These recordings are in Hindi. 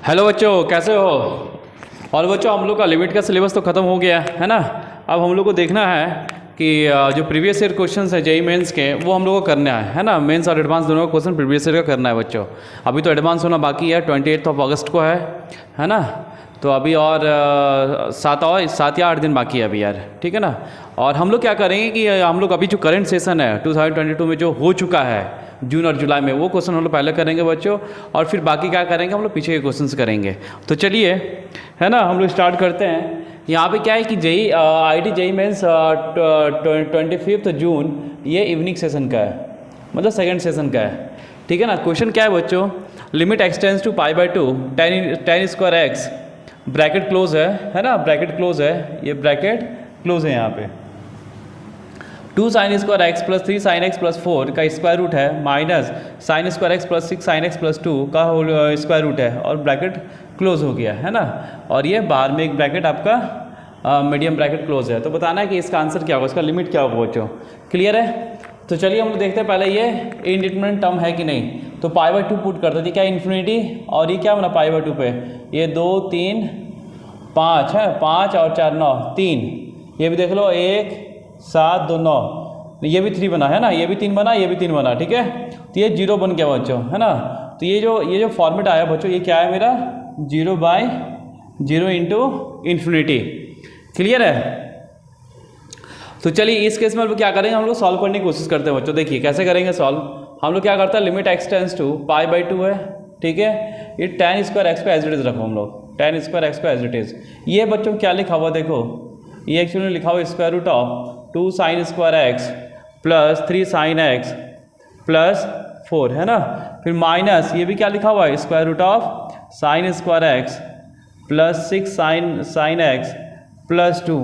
हेलो बच्चों, कैसे हो? और बच्चों, हम लोग का लिमिट का सिलेबस तो ख़त्म हो गया है ना। अब हम लोग को देखना है कि जो प्रीवियस ईयर क्वेश्चंस है जेईई मेंस के, वो हम लोग को करना है ना। मेंस और एडवांस दोनों का क्वेश्चन प्रीवियस ईयर का करना है बच्चों। अभी तो एडवांस होना बाकी है, 28 अगस्त को है ना। तो अभी और 7 या 8 दिन बाकी है अभी यार, ठीक है ना। और हम लोग क्या करेंगे कि हम लोग अभी जो करंट सेशन है 2022 में जो हो चुका है जून और जुलाई में, वो क्वेश्चन हम लोग पहले करेंगे बच्चों, और फिर बाकी क्या करेंगे हम लोग पीछे के क्वेश्चंस करेंगे। तो चलिए, है ना, हम लोग स्टार्ट करते हैं। यहाँ पे क्या है कि जेई आईटी जेई मेंस 25 जून ये इवनिंग सेशन का है, मतलब सेकंड सेशन का है, ठीक है ना। क्वेश्चन क्या है बच्चों, limit x tends to π/2 tan square x, bracket close है ना, ब्रैकेट क्लोज है, ये ब्रैकेट क्लोज है यहाँ पे। 2 sin square x plus 3 sin x plus 4 का स्क्वायर रूट है, minus sin square x plus 6 sin x plus 2 का होल स्क्वायर रूट है, और ब्रैकेट क्लोज हो गया है ना। और ये बाहर में एक ब्रैकेट आपका मीडियम ब्रैकेट क्लोज है। तो बताना है कि इसका आंसर क्या होगा, इसका लिमिट क्या होगा बच्चों। क्लियर है? तो चलिए हम लोग देखते हैं पहले ये इनडिटरमिनेट टर्म है कि नहीं। तो π/2 पुट करते थे, क्या इन्फिनिटी, और ये क्या बना π/2 पे, ये 2 3 5 है, 5 और 4 9 3, ये भी देख लो 1 7 2 9, ये भी 3 बना है ना, ये भी 3 बना, ये भी 3 बना, ठीक है। तो ये 0 बन गया बच्चों, है ना। तो ये जो फॉर्मेट आया बच्चों, ये क्या है मेरा 0/0 इंटू इन्फिनिटी। क्लियर है? तो चलिए इस केस में हम लोग क्या करेंगे, हम लोग सॉल्व करने की कोशिश करते हैं बच्चों। देखिए कैसे करेंगे सॉल्व। हम लोग क्या करते हैं, लिमिट एक्स टेंस टू π/2 है, ठीक है। ये tan स्क्वायर एक्स को एज इट इज रखो हम लोग, tan स्क्वायर एक्स को एज इट इज। ये बच्चों क्या लिखा हुआ देखो, ये एक्चुअली लिखा हुआ square root of 2 sin square x plus 3 sin x plus 4 है ना। फिर माइनस ये भी क्या लिखा हुआ है, square root of sin square x plus 6 sin x plus 2,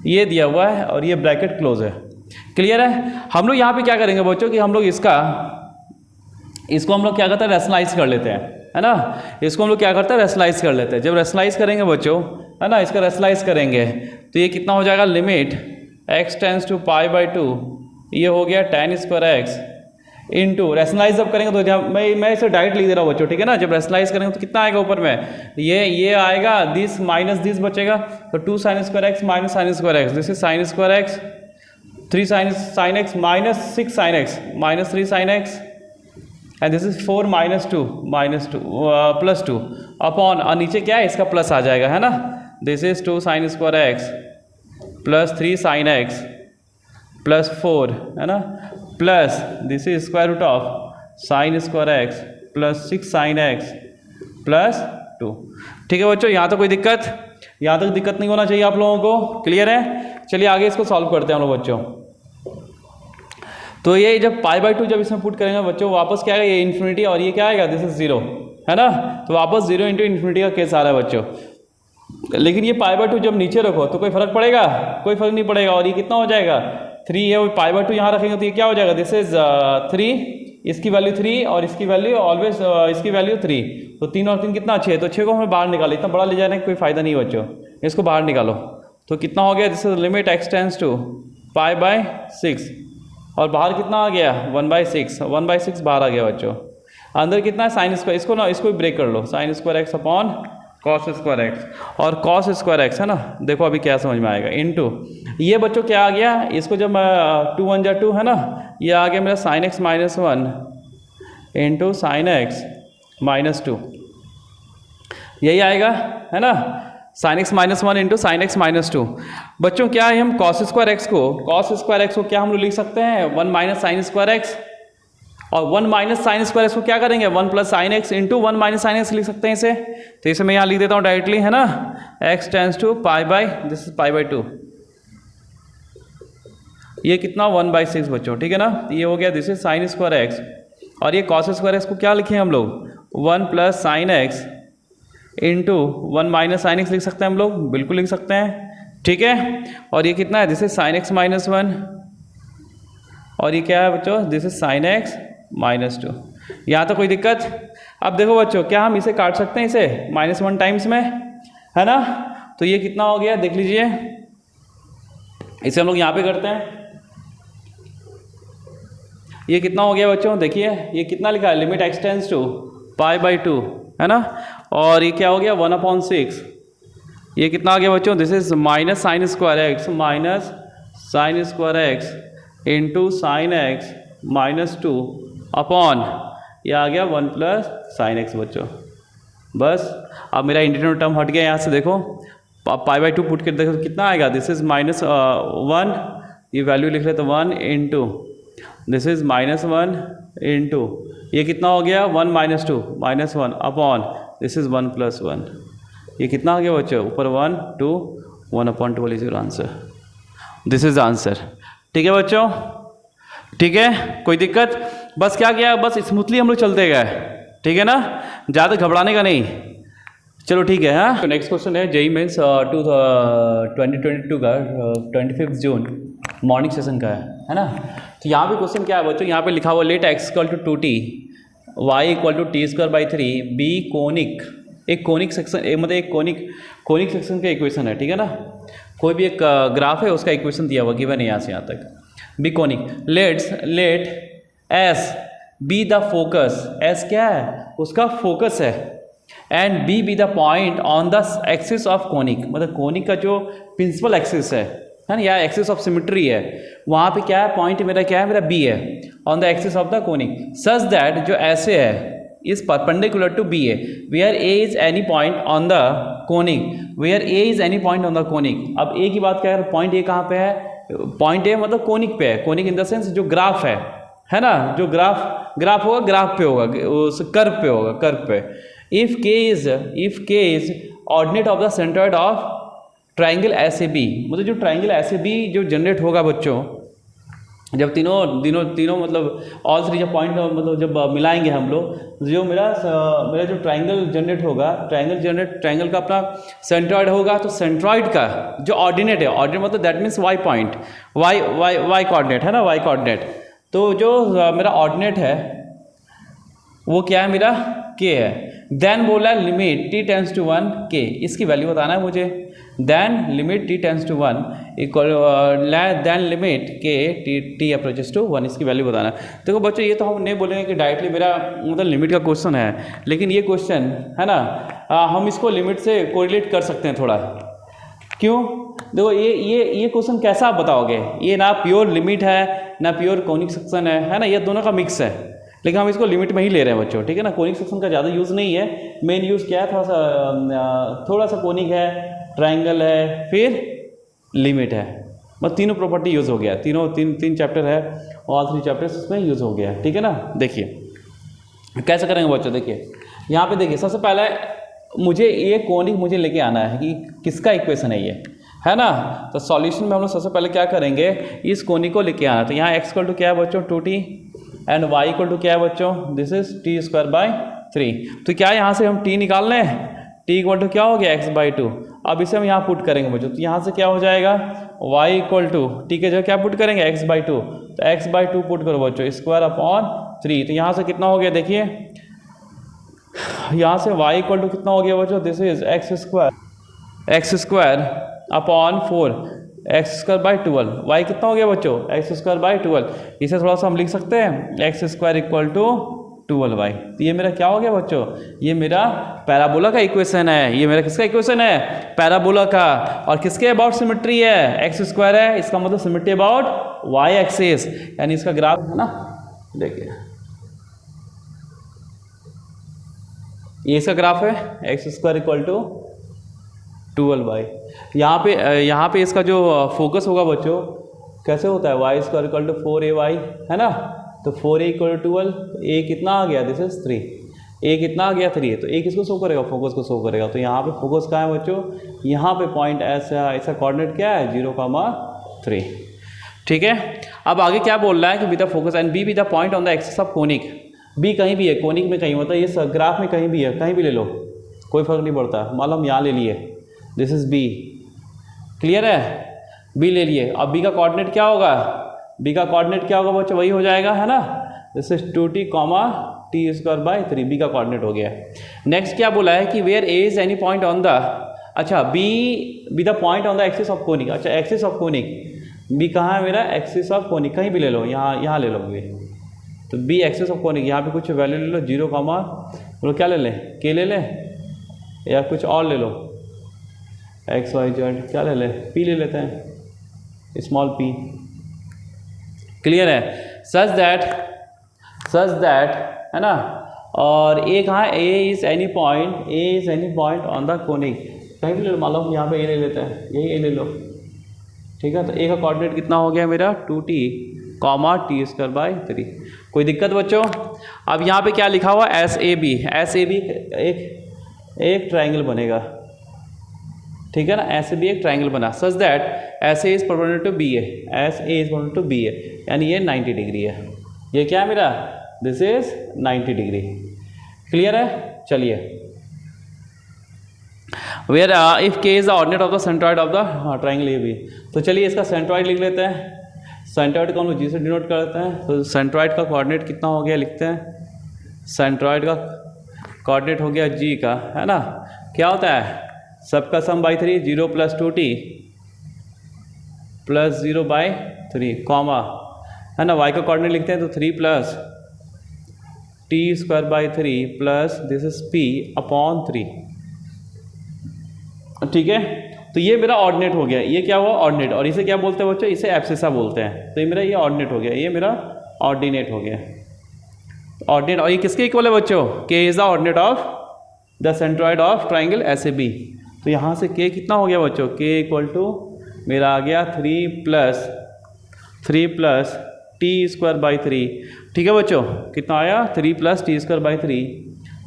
ये दिया हुआ है, और ये ब्रैकेट क्लोज है। क्लियर है? हम लोग यहाँ पे क्या करेंगे बच्चों कि हम लोग इसको हम लोग क्या करते हैं, रैशनलाइज कर लेते हैं, है ना। इसको हम लोग क्या करते हैं, रैशनलाइज कर लेते हैं। जब रैशनलाइज करेंगे बच्चों, है ना, इसका रैशनलाइज करेंगे तो ये कितना हो जाएगा, लिमिट x टेंस टू π/2, ये हो गया tan square x into, rationalise जब करेंगे तो मैं इसे डायरेक्ट लिख दे रहा हूँ बच्चों, ठीक है ना। जब रैशनलाइज करेंगे तो कितना आएगा ऊपर में, ये आएगा, दिस माइनस दिस बचेगा, तो 2 sin square x minus sin square x, this is sin square x 3 sin x minus 6 sin x minus 3 sin x, and this is 4 -2 plus 2 upon, और नीचे क्या है, इसका प्लस आ जाएगा, है ना। This is 2 sin square x plus 3 sin x plus 4, है ना, plus this is square root of sin square x plus 6 sin x plus 2। ठीक है बच्चों, यहाँ तो कोई दिक्कत, यहाँ तक दिक्कत नहीं होना चाहिए आप लोगों को। क्लियर है? चलिए आगे इसको सॉल्व करते हैं हम लोग बच्चों। तो ये जब π/2 जब इसमें पुट करेंगे बच्चों, वापस क्या आएगा, ये इन्फिनिटी, और ये क्या आएगा, दिस इज 0, है ना। तो वापस 0 इंटू इन्फिनिटी का केस आ रहा है बच्चों। लेकिन ये π/2 जब नीचे रखो तो कोई फर्क पड़ेगा, कोई फर्क नहीं पड़ेगा। और ये कितना हो जाएगा, 3 है, π/2 यहाँ रखेंगे तो ये क्या हो जाएगा, दिस इज 3, इसकी वैल्यू 3, और इसकी वैल्यू ऑलवेज इसकी वैल्यू 3, तो 3 और 3 कितना, 6, तो 6 को हमें बाहर निकालो। इतना बड़ा ले जाने का कोई फायदा नहीं बच्चों, इसको बाहर निकालो। तो कितना हो गया, this is limit x tends to π/6, और बाहर कितना आ गया, 1/6, 1/6 बाहर आ गया बच्चों। अंदर कितना है, साइन स्क्वायर, इसको ना इसको ब्रेक कर लो, sin square x upon cos square x, और cos स्क्वायर एक्स, है ना। देखो अभी क्या समझ में आएगा, इनटू ये बच्चों क्या आ गया, इसको जब 2 1 जा 2, है ना, ये आ गया मेरा sin x - 1 into sin x - 2, यही आएगा, है ना, sin x - 1 into sin x - 2। बच्चों क्या है, हम cos स्क्वायर एक्स को क्या हम लोग लिख सकते हैं, 1 माइनस साइन स्क्वायर एक्स, और 1 माइनस साइन स्क्वायर एक्स को क्या करेंगे, 1 plus sine x into 1 minus sine x लिख सकते हैं इसे। तो इसे मैं यहाँ लिख देता हूँ डायरेक्टली, है ना, x tends to this is π/2, ये कितना 1/6 बच्चों, ठीक है ना। ये हो गया, this is sign square x, और ये cos स्क्वायर एक्स को क्या लिखे हम लोग, 1 plus sine x into 1 minus sine x लिख सकते हैं हम लोग, बिल्कुल लिख सकते हैं, ठीक है। और ये कितना है, दिस इज sin x - 1, और ये क्या है बच्चों, दिस इज sin x - 2। यहाँ तो कोई दिक्कत। अब देखो बच्चों, क्या हम इसे काट सकते हैं, इसे -1 टाइम्स में, है ना। तो ये कितना हो गया, देख लीजिए, इसे हम लोग यहाँ पे करते हैं, ये कितना हो गया बच्चों, देखिए ये कितना लिखा है, लिमिट एक्स टेंस टू π/2, है ना। और ये क्या हो गया 1/6, ये कितना आ गया बच्चों, this is minus sign square x, minus sign square x into sine x -2 upon ये आ गया 1 प्लस साइन एक्स बच्चों। बस अब मेरा इंटीग्रल टर्म हट गया यहाँ से, देखो π/2 पुट कर देखो कितना आएगा, दिस इज -1, ये वैल्यू लिख ले तो 1 इंटू दिस इज -1 इंटू ये कितना हो गया 1 -2 -1 अपॉन दिस इज 1 प्लस 1, ये कितना आ गया बच्चों ऊपर 1 2 1/12 is your answer, this is answer. ठीक है बच्चों, ठीक है, कोई दिक्कत? बस क्या किया, बस स्मूथली हम लोग चलते गए, ठीक है ना, ज़्यादा घबराने का नहीं। चलो ठीक है। हाँ, नेक्स्ट क्वेश्चन है जेईई मेंस 2022 का 25 जून मॉर्निंग सेशन का है ना। तो यहाँ पे क्वेश्चन क्या है बच्चों, यहाँ पे लिखा हुआ let x = 2t y = t²/3 be conic, एक कोनिक सेक्शन, मतलब एक कोनिक सेक्शन का इक्वेशन है, ठीक है ना। कोई भी एक ग्राफ है उसका इक्वेशन दिया हुआ गिवन है यहाँ से यहाँ तक, be conic, let S be the focus, S क्या है उसका फोकस है, and B be the point on the axis of conic, मतलब कोनिक का जो प्रिंसिपल एक्सिस है ना, या एक्सिस ऑफ सिमेट्री है, वहाँ पे क्या है पॉइंट मेरा, क्या है मेरा बी है on the axis of the conic, such that जो ऐसे है is perpendicular to B A, where A is any point on the conic, where A is any point on the conic. अब ए की बात क्या है, पॉइंट ए कहाँ पे है, पॉइंट ए मतलब कोनिक पे है, कोनिक इन द सेंस जो ग्राफ है ना, जो ग्राफ होगा, ग्राफ पे होगा, उस कर्व पे होगा, कर्व पे। If K is ordinate of the centroid of triangle S A B, मतलब जो ट्राइंगल एस ए बी जो जनरेट होगा बच्चों, जब तीनों मतलब ऑल थ्री जब पॉइंट मतलब जब मिलाएंगे हम लोग, जो मेरा जो ट्राइंगल जनरेट होगा, ट्राइंगल का अपना सेंट्रॉइड होगा, तो सेंट्रॉइड का जो ऑर्डिनेट है, ऑर्डिनेट मतलब that means Y point, Y coordinate है ना, वाई कोऑर्डिनेट, तो जो मेरा ऑर्डिनेट है वो क्या है मेरा के है। देन बोला लिमिट t टेंस टू 1 के, इसकी वैल्यू बताना है मुझे। Then limit t tends to 1 equal then limit के t अप्रोचेस टू 1, इसकी वैल्यू बताना है। देखो बच्चों ये तो हम नहीं बोलेंगे कि डायरेक्टली मेरा मतलब लिमिट का क्वेश्चन है, लेकिन ये क्वेश्चन है ना हम इसको लिमिट से कोरिलेट कर सकते हैं थोड़ा। क्यों? देखो ये क्वेश्चन कैसा आप बताओगे, ये ना प्योर लिमिट है ना प्योर कोनिक सेक्शन है ना, ये दोनों का मिक्स है, लेकिन हम इसको लिमिट में ही ले रहे हैं बच्चों, ठीक है ना। कोनिक सेक्शन का ज़्यादा यूज़ नहीं है, मेन यूज़ क्या है थोड़ा सा कोनिक है, ट्राइंगल है, फिर लिमिट है, बस तीनों प्रॉपर्टी यूज़ हो गया, तीन चैप्टर है, ऑल 3 चैप्टर्स इसमें यूज़ हो गया, ठीक है ना। देखिए कैसे करेंगे बच्चों, देखिए यहाँ पे देखिए सबसे पहले मुझे ये कोनिक मुझे लेके आना है कि किसका इक्वेशन है ये, है ना। तो सॉल्यूशन में हम लोग सबसे पहले क्या करेंगे, इस कोनिक को लेके आना। तो यहाँ x = क्या है बच्चों 2t एंड y = क्या है बच्चों, दिस इज t²/3। तो क्या यहाँ से हम t निकाल लें, t = क्या हो गया x/2। अब इसे हम यहाँ पुट करेंगे बच्चों, तो यहाँ से क्या हो जाएगा y = t के जगह क्या पुट करेंगे x/2, तो x/2 पुट करो बच्चों, (2/3). तो यहाँ से कितना हो गया देखिए, यहाँ से y = कितना हो गया बच्चों, this is x² upon 4 x²/12। y कितना हो गया बच्चों x²/12। इसे थोड़ा सा हम लिख सकते हैं x² = 12y। तो ये मेरा क्या हो गया बच्चों, ये मेरा पैराबोला का इक्वेशन है। ये मेरा किसका इक्वेशन है, पैराबोला का। और किसके अबाउट सिमेट्री है, x² है, इसका मतलब सिमेट्री अबाउट y एक्सिस, यानी इसका ग्राफ है ना। देखिए ये इसका ग्राफ है x² = 12y। यहाँ पे इसका जो फोकस होगा बच्चों कैसे होता है, y² = 4ay है ना। तो 4a = 12, a कितना आ गया, दिस इज 3, a कितना आ गया 3, तो a किसको शो करेगा, फोकस को शो करेगा। तो यहाँ पे फोकस कहाँ है बच्चों, यहाँ पे पॉइंट ऐसा, इसका कोऑर्डिनेट क्या है 0,3, ठीक है। अब आगे क्या बोल रहा है कि with the focus and B with the point on the axis of conic, B कहीं भी है, कोनिक में कहीं, मतलब ये ग्राफ में कहीं भी है, कहीं भी ले लो कोई फर्क नहीं पड़ता, मान लो हम यहाँ ले लिए, दिस इज बी, क्लियर है, बी ले लिए। अब बी का कोऑर्डिनेट क्या होगा, बी का कोऑर्डिनेट क्या होगा बच्चों, वही हो जाएगा है ना, this is 2t, t²/3, B का कोऑर्डिनेट हो गया। नेक्स्ट क्या बोला है कि where A is any point on the, अच्छा B the point on the axis of conic, अच्छा एक्सिस ऑफ कोनिक, बी कहाँ है मेरा, एक्सिस ऑफ कोनिक, कहीं भी ले लो, यहाँ ले लो बी, तो बी एक्सिस ऑफ कोनिक, यहाँ पे कुछ वैल्यू ले लो 0, बोलो क्या ले लें, के ले लें, या कुछ और ले लो, एक्स वाई जेड क्या ले ले, पी ले लेते हैं, स्मॉल पी। क्लियर है? सच दैट है ना। और ए कहाँ है? A is any point on the conic, कहीं भी ले लो, मान लो यहाँ पे ए ले लेते हैं, यही ए ले लो, ठीक है। तो ए का कोऑर्डिनेट कितना हो गया मेरा 2t, t²/3। कोई दिक्कत बच्चों? अब यहाँ पे क्या लिखा हुआ? SAB एक ट्राइंगल बनेगा, ठीक है ना। SAB एक ट्राइंगल बना, such that SA is perpendicular to BA, यानी ये 90 डिग्री है। ये क्या है मेरा? This is 90 degree. क्लियर है? चलिए, where if K is the ordinate of the centroid of the triangle AB। तो चलिए इसका सेंट्रॉइड लिख लेते हैं। सेंट्रॉइड को हम लोग G से डिनोट करते हैं। तो सेंट्रॉइड का कोऑर्डिनेट कितना हो गया लिखते हैं। सेंट्रॉइड का कोऑर्डिनेट हो गया G का, है ना। क्या होता है? सबका सम बाई 3, 0 + 2t + 0/3 कॉमा, है ना। y का कोऑर्डिनेट लिखते हैं तो 3 + t²/3 plus this is p/3, ठीक है। तो ये मेरा ऑर्डिनेट हो गया, ये क्या हुआ? ऑर्डिनेट। और इसे क्या बोलते हैं बच्चों? इसे एब्सिसा बोलते हैं। तो ये मेरा ये ऑर्डिनेट हो गया, ये मेरा ऑर्डिनेट हो गया, ऑर्डिनेट। और ये किसके इक्वल है बच्चों? K is the ordinate of the centroid of triangle SAB। तो यहाँ से K कितना हो गया बच्चों? K = मेरा आ गया 3 + t²/3, ठीक है बच्चों। कितना आया? 3 + t²/3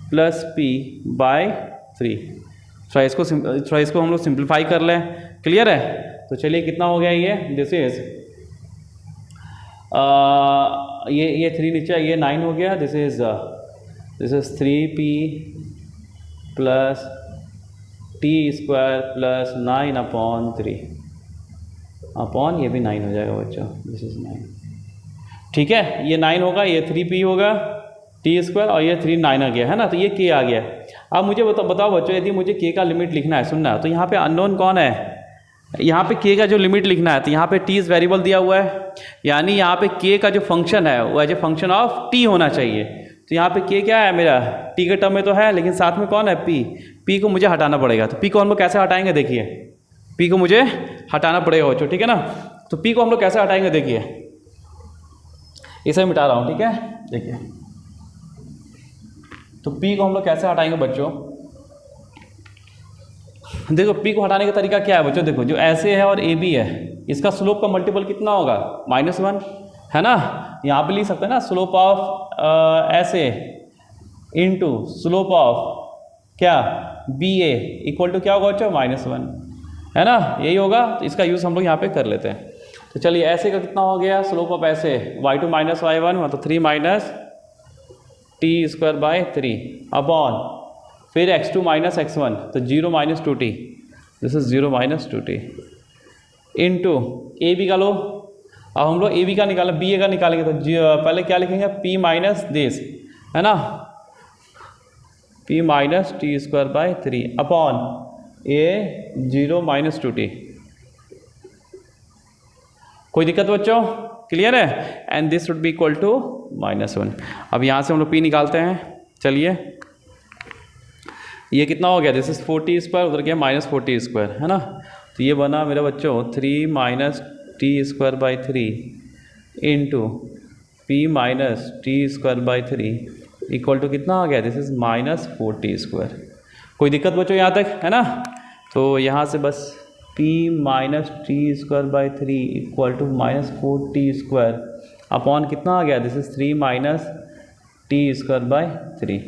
प्लस p/3। थोड़ा इसको हम लोग सिंप्लीफाई कर लें। क्लियर है? तो चलिए कितना हो गया ये? दिस इज ये 3 नीचे, ये 9 हो गया। This is 3p + t² + 9/3 upon ये भी 9 हो जाएगा बच्चों। दिस इज 9, ठीक है। ये 9 होगा, ये 3p होगा t² और ये 3 9 आ गया, है ना। तो ये K आ गया। अब मुझे बताओ बच्चों, यदि मुझे K का लिमिट लिखना है, सुनना, तो यहाँ पे अननोन कौन है? यहाँ पे K का जो लिमिट लिखना है, तो यहाँ पे t इज वेरिएबल दिया हुआ है, यानी यहाँ पे K का जो फंक्शन है वो as a function of t होना चाहिए। तो यहाँ पे K क्या है मेरा? t के टर्म में तो है, लेकिन साथ में कौन है? p को मुझे हटाना पड़ेगा। तो p को हम लोग कैसे हटाएंगे? देखिए, p को मुझे हटाना पड़ेगा बच्चों, ठीक है ना। तो p को हम लोग कैसे हटाएंगे? देखिए, इसे मिटा रहा हूँ, ठीक है। देखिए, तो p को हम लोग कैसे हटाएंगे बच्चों? देखो, p को हटाने का तरीका क्या है बच्चों? देखो, जो ऐसे है और AB है, इसका स्लोप का मल्टीपल कितना होगा? -1, है ना। यहाँ पे लिख सकते हैं ना, स्लोप ऑफ ऐसे इंटू स्लोप ऑफ क्या? BA इक्वल टू क्या होगा बच्चों? -1, है ना। यही होगा। तो इसका यूज़ हम लोग यहाँ पे कर लेते हैं। तो चलिए, ऐसे का कितना हो गया? स्लोप ऑफ ऐसे y2 - y1 मतलब 3 - t²/3 अपॉन फिर x2 - x1 तो 0 - 2t, this is 0 - 2t into AB का लो। अब हम लोग AB का निकाला, BA का निकालेंगे तो पहले क्या लिखेंगे? p माइनस दिस, है ना, p - t²/3 upon A 0 - 2t। कोई दिक्कत बच्चों? क्लियर है? And this would be equal to -1। अब यहाँ से हम लोग p निकालते हैं। चलिए, ये कितना हो गया? दिस इज 4t², उधर गया -4t², है ना। तो ये बना मेरा बच्चों 3 - t²/3 into p - t²/3 equal to कितना आ गया? This is -4t²। कोई दिक्कत बच्चों यहाँ तक, है ना। तो यहाँ से बस p - t²/3 equal to -4t² upon कितना आ गया? This is 3 - t²/3।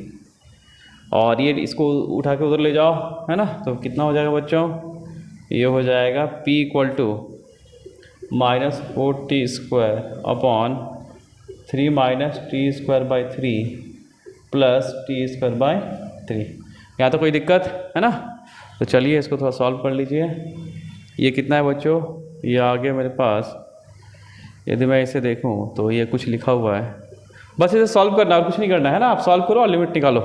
और ये इसको उठा के उधर ले जाओ, है ना। तो कितना हो जाएगा बच्चों? ये हो जाएगा p equal to -4t² upon 3 - t²/3 plus t²/3। यहाँ तो कोई दिक्कत है ना। तो चलिए इसको थोड़ा सॉल्व कर लीजिए। ये कितना है बच्चों? ये आ गया मेरे पास। यदि मैं इसे देखूँ तो ये कुछ लिखा हुआ है, बस इसे सॉल्व करना और कुछ नहीं करना है ना। आप सॉल्व करो और लिमिट निकालो।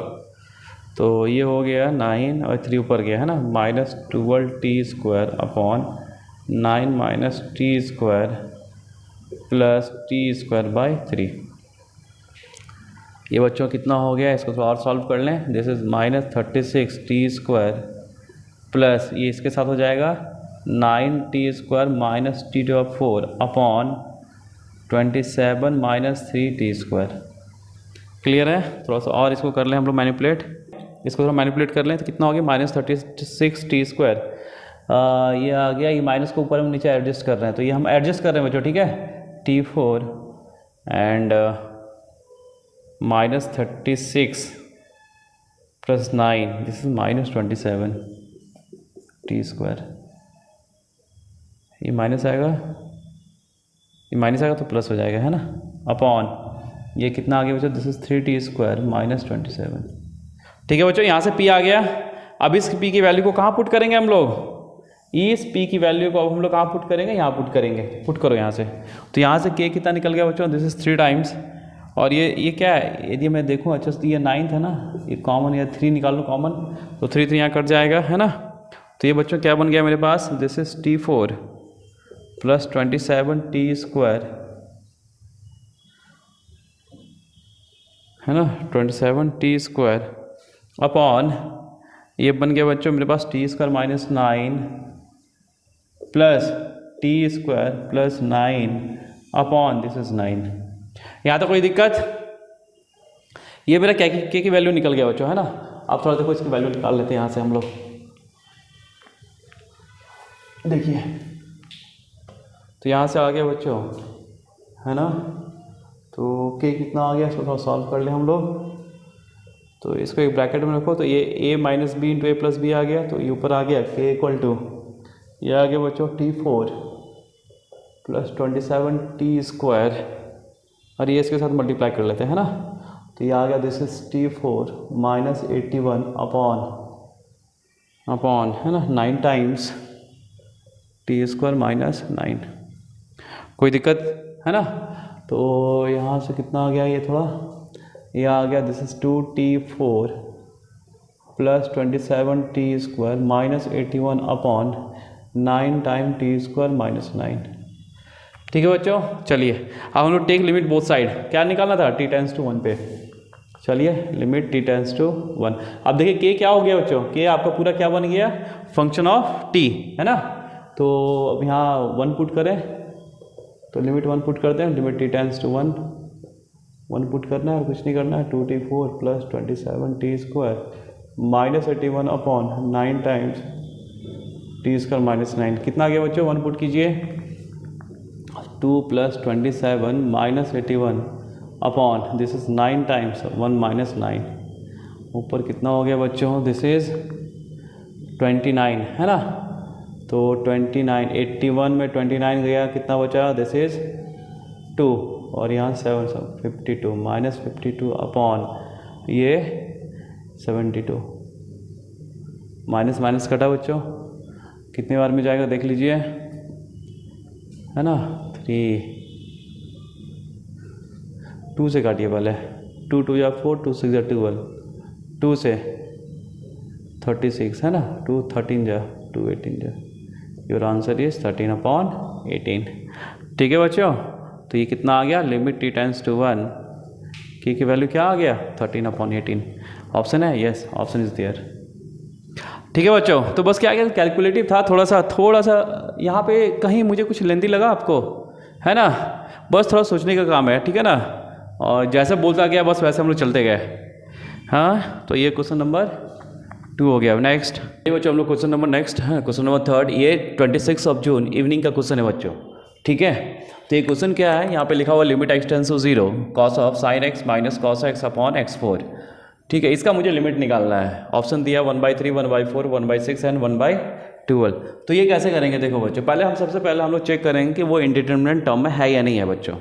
तो ये हो गया 9 और 3 ऊपर गया, है ना, -12t² upon 9 - t² plus t²/3। ये बच्चों कितना हो गया, इसको थोड़ा और सॉल्व कर लें। दिस इज़ -36t² प्लस ये इसके साथ हो जाएगा 9t² - t⁴ upon 27 - 3t²। Clear है? थोड़ा सा और इसको कर लें हम लोग मैनिपुलेट, इसको थोड़ा मैनिपुलेट कर लें तो कितना हो गया -36t²। ये आ गया, ये माइनस को ऊपर हम नीचे एडजस्ट कर रहे हैं, तो ये हम एडजस्ट कर रहे हैं बच्चों, ठीक है। t4 and -36 + 9, this is -27t²। ये माइनस आएगा, ये माइनस आएगा तो प्लस हो जाएगा, है ना, अपॉन ये कितना आ गया बच्चों, दिस इज 3t² - 27। ठीक है बच्चों, यहाँ से p आ गया। अब इस p की वैल्यू को कहाँ पुट करेंगे हम लोग, इस p की वैल्यू को अब हम लोग कहाँ पुट करेंगे, यहाँ पुट करेंगे। पुट करो यहाँ से, तो यहाँ से k कितना निकल गया बच्चों, दिस इज 3 टाइम्स। और ये क्या है, यदि मैं देखूँ अच्छा तो ये 9 था ना, ये कॉमन, या 3 निकाल लो कॉमन, तो 3 यहाँ कट जाएगा, है ना। तो ये बच्चों क्या बन गया मेरे पास, दिस इज t4 + 27t², है ना, 27t² अपॉन ये बन गया बच्चों मेरे पास t² - 9 plus t² + 9 upon this is 9। यहाँ तो कोई दिक्कत, ये मेरा के की वैल्यू निकल गया बच्चों, है ना। अब थोड़ा देखो इसकी वैल्यू निकाल लेते हैं यहाँ से हम लोग। देखिए तो यहाँ से आ गया बच्चों, है ना, तो के कितना आ गया, इसको थोड़ा सॉल्व कर ले हम लोग। तो इसको एक ब्रैकेट में रखो, तो ये a - b × a + b आ गया, तो ये ऊपर आ गया k = ये आ गया बच्चों t4 + 27t², और ये इसके साथ मल्टीप्लाई कर लेते हैं, है ना। तो ये आ गया, दिस इज t4 - 81 अपॉन, है ना, 9 टाइम्स t² - 9। कोई दिक्कत है ना। तो यहाँ से कितना आ गया, ये थोड़ा ये आ गया, this is 2t4 + 27t² - 81 upon 9 time t² - 9। ठीक है बच्चों, चलिए अब हम लोग टेक लिमिट बोथ साइड, क्या निकालना था, t टेंड्स टू 1 पे। चलिए लिमिट t टेंड्स टू 1। अब देखिए k क्या हो गया बच्चों, k आपका पूरा क्या बन गया, फंक्शन ऑफ t, है ना। तो अब यहाँ 1 पुट करें, तो लिमिट 1 पुट करते हैं, limit t tends to 1 put करना है और कुछ नहीं करना है। 2t4 + 27t² - 81 upon 9 times t² - 9। कितना आ गया बच्चों, 1 पुट कीजिए, 2 + 27 - 81 अपॉन दिस इज 9 टाइम्स 1 - 9। ऊपर कितना हो गया बच्चों, दिस इज 29, है ना। तो 29, 81 में 29 गया, कितना बचा, दिस इज 2, और यहाँ 7 52 - 52 अपॉन ये 72। माइनस माइनस कटा बच्चों, कितने बार में जाएगा देख लीजिए, है ना। 3, 2 से काटिए पहले, 2 2 या 4, 2 6 या 12, 2 से 36, है ना, 2 13 जा 2 18 जा, योर आंसर इज 13 अपॉन 18। ठीक है बच्चों, तो ये कितना आ गया, लिमिट t टेंड्स टू 1 की वैल्यू क्या आ गया, 13 अपॉन 18। ऑप्शन है, यस ऑप्शन इज देयर। ठीक है बच्चों, तो बस क्या गया, कैलकुलेटिव था, थोड़ा सा यहाँ पे कहीं मुझे कुछ लेंदी लगा आपको, है ना। बस थोड़ा सोचने का काम है, ठीक है ना, और जैसे बोलता गया बस वैसे हम लोग चलते गए। हाँ, तो ये क्वेश्चन नंबर 2 हो गया। नेक्स्ट ये बच्चों हम लोग क्वेश्चन नंबर नेक्स्ट है, क्वेश्चन नंबर 3। ये 26 जून इवनिंग का क्वेश्चन है बच्चों, ठीक है। तो ये क्वेश्चन क्या है, यहाँ पे लिखा हुआ limit x tends to 0 cos of sin x - cos x upon x4। ठीक है, इसका मुझे लिमिट निकालना है। ऑप्शन दिया 1/3, 1/4, 1/6 एंड 1/12। तो ये कैसे करेंगे, देखो बच्चों, सबसे पहले हम लोग चेक करेंगे कि वो इंडिटरमिनेट टर्म में है या नहीं है बच्चों।